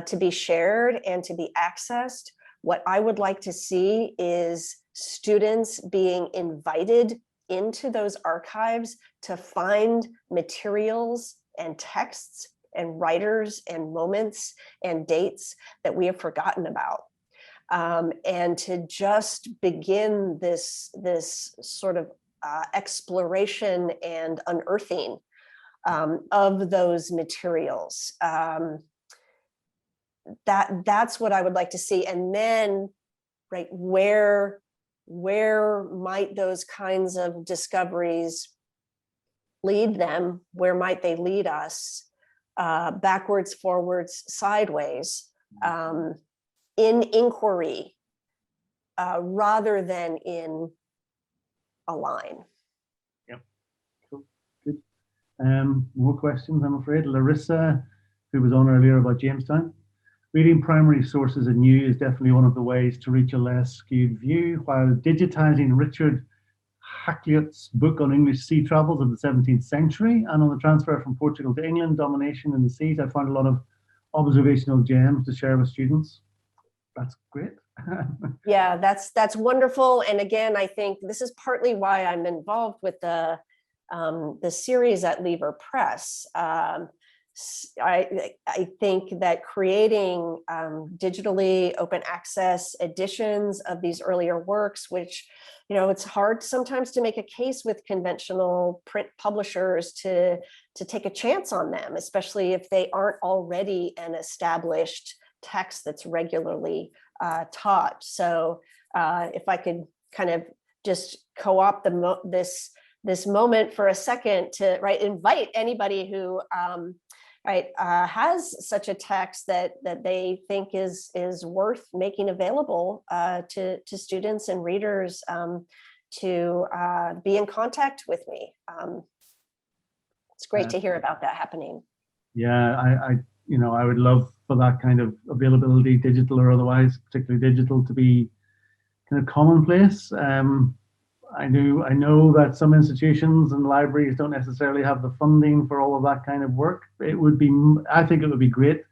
to be shared and to be accessed, what I would like to see is students being invited into those archives to find materials and texts and writers and moments and dates that we have forgotten about. And to just begin this sort of exploration and unearthing of those materials. That's what I would like to see. And then, right, where might those kinds of discoveries lead them? Where might they lead us? Backwards, forwards, sideways, in inquiry, rather than in a line. Yep, cool, good. More questions, I'm afraid. Larissa, who was on earlier about Jamestown. Reading primary sources anew is definitely one of the ways to reach a less skewed view, while digitizing Richard Hakluyt's book on English sea travels of the 17th century and on the transfer from Portugal to England, domination in the seas. I found a lot of observational gems to share with students. That's great. Yeah, that's wonderful. And again, I think this is partly why I'm involved with the series at Lever Press. I think that creating digitally open access editions of these earlier works, which, you know, it's hard sometimes to make a case with conventional print publishers to take a chance on them, especially if they aren't already an established text that's regularly taught. So if I could kind of just co-opt this moment for a second to invite anybody who has such a text that they think is worth making available to students and readers to be in contact with me. It's great to hear about that happening. Yeah, I would love for that kind of availability, digital or otherwise, particularly digital, to be kind of commonplace. I know that some institutions and libraries don't necessarily have the funding for all of that kind of work. I think it would be great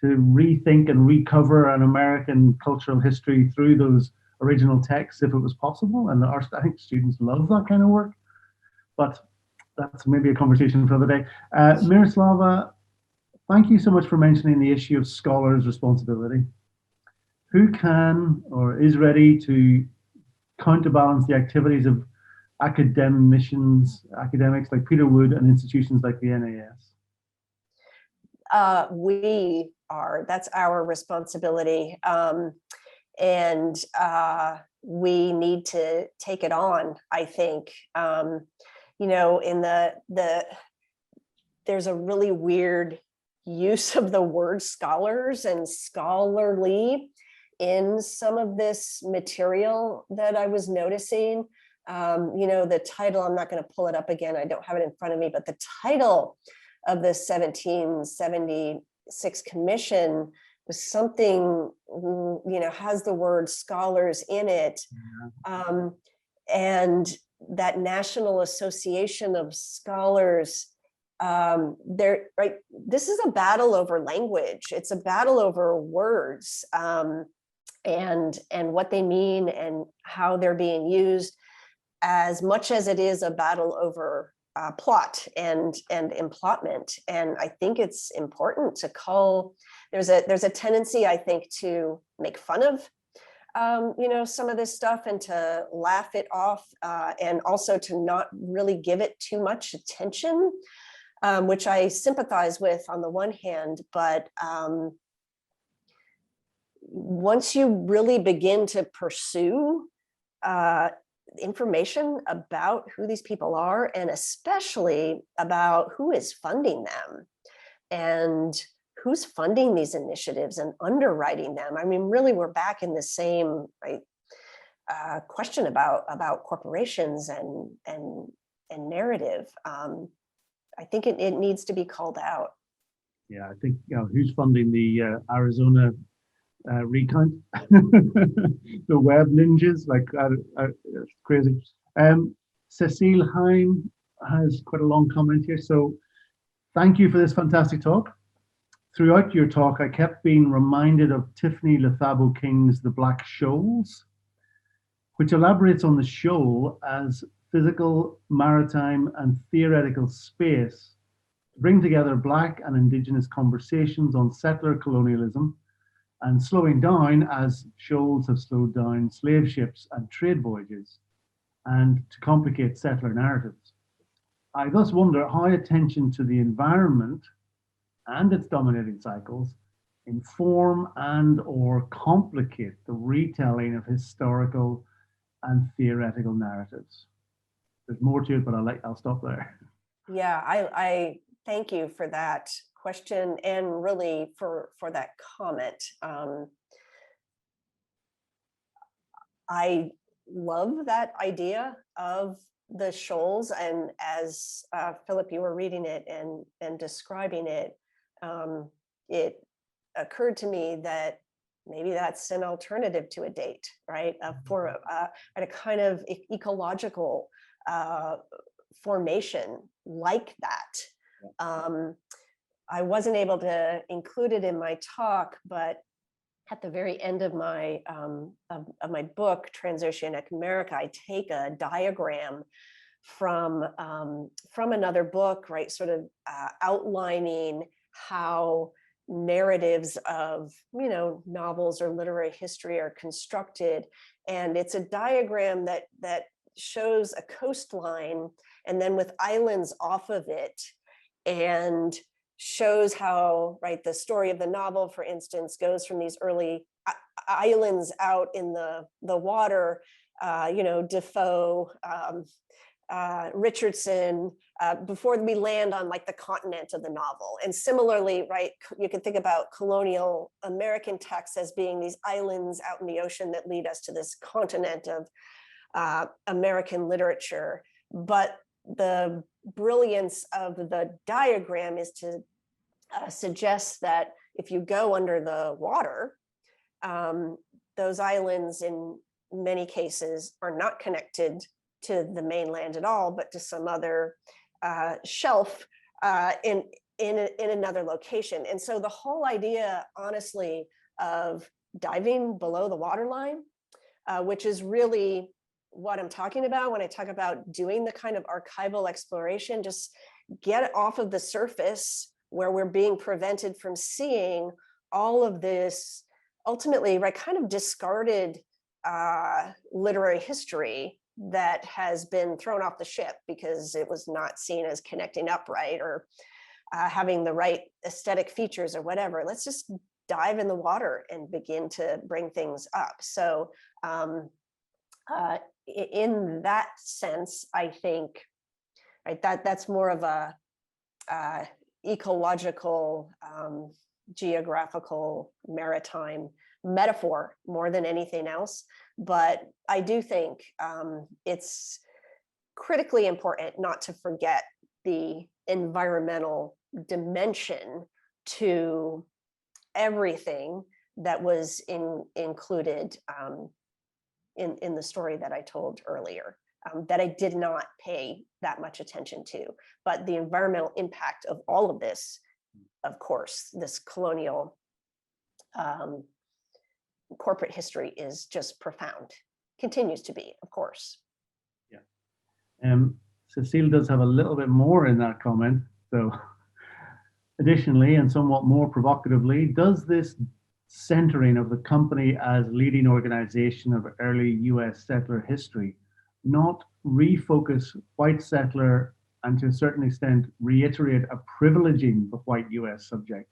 to rethink and recover an American cultural history through those original texts if it was possible. And I think students love that kind of work, but that's maybe a conversation for another day. Miroslava, thank you so much for mentioning the issue of scholars' responsibility. Who can or is ready to counterbalance the activities of academics like Peter Wood and institutions like the NAS? We are. That's our responsibility. And we need to take it on, I think. In there's a really weird use of the word scholars and scholarly in some of this material that I was noticing. The title, I'm not going to pull it up again, I don't have it in front of me, but the title of the 1776 commission was something, has the word scholars in it. And that National Association of Scholars, this is a battle over language. It's a battle over words, and what they mean and how they're being used, as much as it is a battle over plot and emplotment. And I think it's important to call, there's a tendency, I think, to make fun of some of this stuff and to laugh it off, and also to not really give it too much attention, which I sympathize with on the one hand, but once you really begin to pursue information about who these people are, and especially about who is funding them and who's funding these initiatives and underwriting them. I mean, really, we're back in the same question about corporations and narrative. I think it needs to be called out. Yeah, I think who's funding the Arizona recount? The web ninjas, it's crazy. Cecile Heim has quite a long comment here. So thank you for this fantastic talk. Throughout your talk, I kept being reminded of Tiffany Lethabo King's The Black Shoals, which elaborates on the shoal as physical, maritime, and theoretical space to bring together Black and Indigenous conversations on settler colonialism and slowing down, as shoals have slowed down, slave ships and trade voyages, and to complicate settler narratives. I thus wonder how attention to the environment and its dominating cycles inform and or complicate the retelling of historical and theoretical narratives. There's more to it, but I'll stop there. Yeah, I thank you for that question and really for that comment. I love that idea of the shoals, and as Philip, you were reading it and describing it, it occurred to me that maybe that's an alternative to a date, right? For a kind of ecological formation like that. I wasn't able to include it in my talk, but at the very end of my book, Transoceanic America, I take a diagram from another book, right? Sort of outlining how narratives of, novels or literary history are constructed. And it's a diagram that shows a coastline and then with islands off of it, and shows how, right, the story of the novel, for instance, goes from these early islands out in the water, Defoe, Richardson, before we land on like the continent of the novel. And similarly, right, you can think about colonial American texts as being these islands out in the ocean that lead us to this continent of American literature. But the brilliance of the diagram is to suggest that if you go under the water, those islands in many cases are not connected to the mainland at all, but to some other shelf in another location. And so the whole idea, honestly, of diving below the waterline, which is really what I'm talking about when I talk about doing the kind of archival exploration, just get off of the surface where we're being prevented from seeing all of this ultimately, right, kind of discarded literary history that has been thrown off the ship because it was not seen as connecting up right, or having the right aesthetic features or whatever. Let's just dive in the water and begin to bring things up. So in that sense, I think, right, that's more of a ecological, geographical, maritime metaphor more than anything else. But I do think it's critically important not to forget the environmental dimension to everything that was included in the story that I told earlier, that I did not pay that much attention to. But the environmental impact of all of this, of course, this colonial corporate history is just profound, continues to be, of course. Yeah. Cecile does have a little bit more in that comment. So additionally, and somewhat more provocatively, does this centering of the company as leading organization of early US settler history not refocus white settler and to a certain extent reiterate a privileging the white US subject?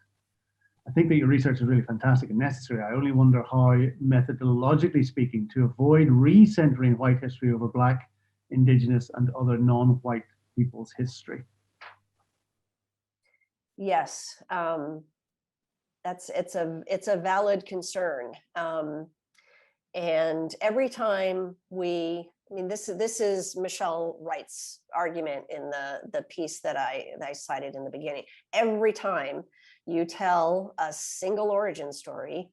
I think that your research is really fantastic and necessary. I only wonder how, methodologically speaking, to avoid recentering white history over Black, Indigenous, and other non-white people's history. Yes, it's a valid concern, and every time this is Michelle Wright's argument in the piece that I cited in the beginning. Every time you tell a single origin story,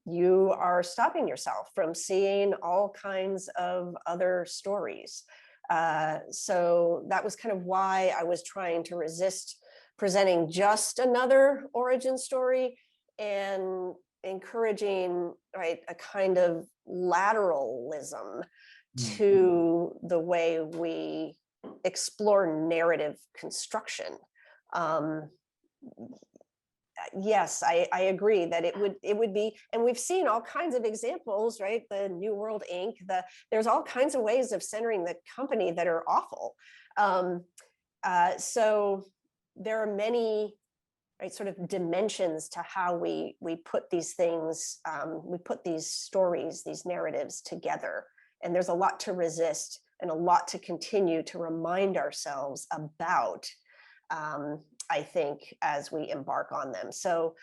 you are stopping yourself from seeing all kinds of other stories. So that was kind of why I was trying to resist presenting just another origin story and encouraging, right, a kind of lateralism to the way we explore narrative construction. Yes, I agree that it would be, and we've seen all kinds of examples, right? The New World Inc. There's all kinds of ways of centering the company that are awful. So there are many, right, sort of dimensions to how we put these things, we put these stories, these narratives together, and there's a lot to resist and a lot to continue to remind ourselves about. I think, as we embark on them. So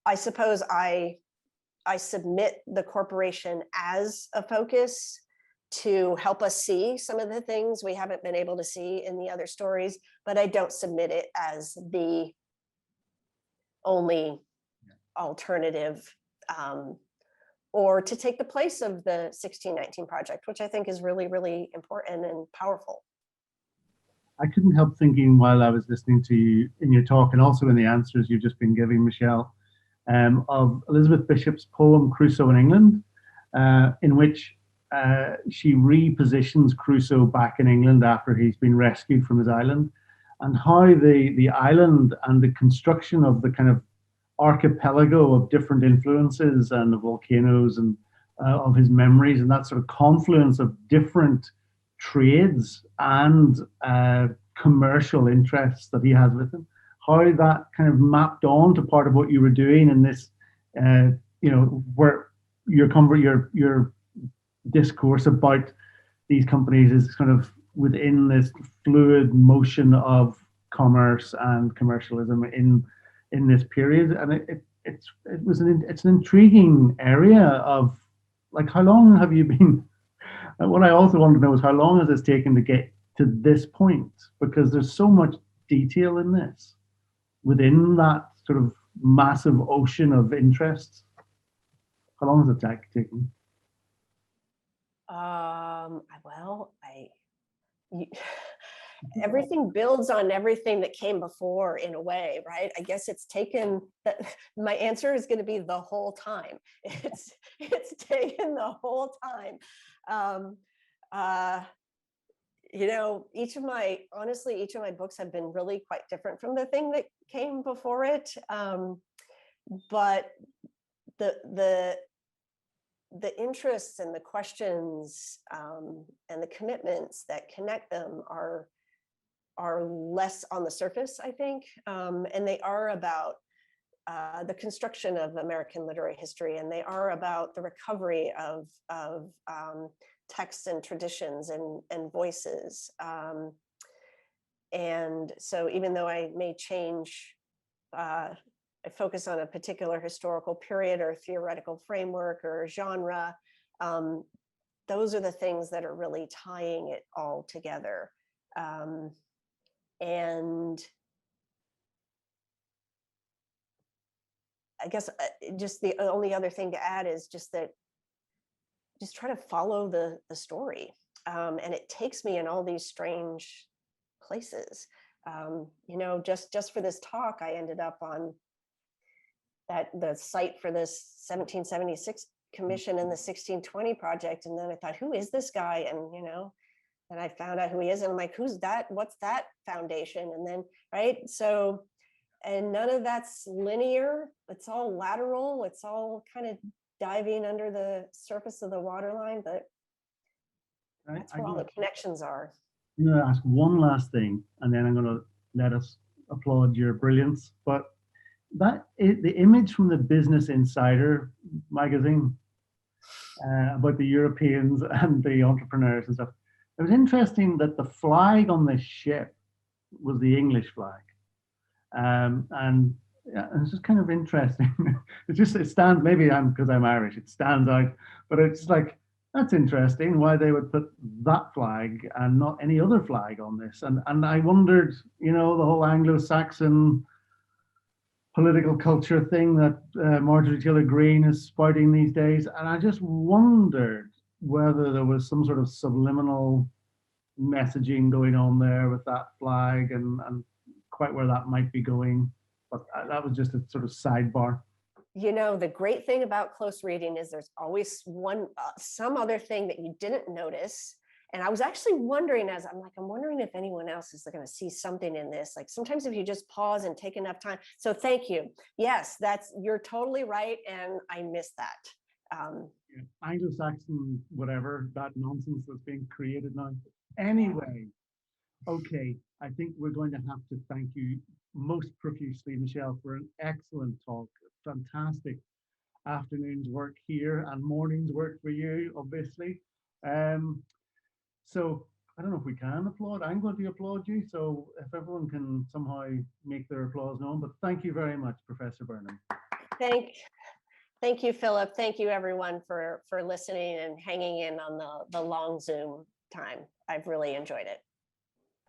I suppose I submit the corporation as a focus to help us see some of the things we haven't been able to see in the other stories, but I don't submit it as the only alternative, or to take the place of the 1619 project, which I think is really, really important and powerful. I couldn't help thinking while I was listening to you in your talk, and also in the answers you've just been giving, Michelle, of Elizabeth Bishop's poem Crusoe in England, in which she repositions Crusoe back in England after he's been rescued from his island, and how the island and the construction of the kind of archipelago of different influences and the volcanoes and of his memories, and that sort of confluence of different trades and commercial interests that he has with him, how that kind of mapped on to part of what you were doing in this, where your discourse about these companies is kind of within this fluid motion of commerce and commercialism in this period. And it's an intriguing area of, like, how long have you been? What I also want to know is how long has this taken to get to this point? Because there's so much detail in this within that sort of massive ocean of interests. How long has it taken? Well, everything builds on everything that came before, in a way, right? I guess it's taken that. My answer is going to be the whole time. It's taken the whole time. Each of my books have been really quite different from the thing that came before it. But the interests and the questions, and the commitments that connect them are less on the surface, I think, and they are about the construction of American literary history, and they are about the recovery of texts and traditions and voices. And so, even though I may change, I focus on a particular historical period or theoretical framework or genre, those are the things that are really tying it all together. And I guess just the only other thing to add is just try to follow the story. And it takes me in all these strange places. Just for this talk, I ended up on the site for this 1776 commission and the 1620 project. And then I thought, who is this guy? And I found out who he is, and I'm like, who's that? What's that foundation? And then, right. So, and none of that's linear. It's all lateral. It's all kind of diving under the surface of the waterline, but that's where all the connections are. I'm going to ask one last thing, and then I'm going to let us applaud your brilliance. But the image from the Business Insider magazine about the Europeans and the entrepreneurs and stuff, it was interesting that the flag on this ship was the English flag. And it's just kind of interesting. It stands, maybe because I'm Irish, it stands out, but it's like, that's interesting why they would put that flag and not any other flag on this. And I wondered, the whole Anglo-Saxon political culture thing that Marjorie Taylor Greene is spouting these days. And I just wondered whether there was some sort of subliminal messaging going on there with that flag, and quite where that might be going. But that was just a sort of sidebar. The great thing about close reading is there's always some other thing that you didn't notice, And I was actually wondering, I'm wondering if anyone else is going to see something in this. Like sometimes if you just pause and take enough time. So thank you. Yes, you're totally right. And I missed that. Yeah, Anglo-Saxon, whatever, that nonsense that's being created now. Anyway, okay, I think we're going to have to thank you most profusely, Michelle, for an excellent talk. Fantastic afternoon's work here and morning's work for you, obviously. So I don't know if we can applaud. I'm going to applaud you. So if everyone can somehow make their applause known, but thank you very much, Professor Burnham. Thank you, Philip. Thank you, everyone, for listening and hanging in on the long Zoom time. I've really enjoyed it.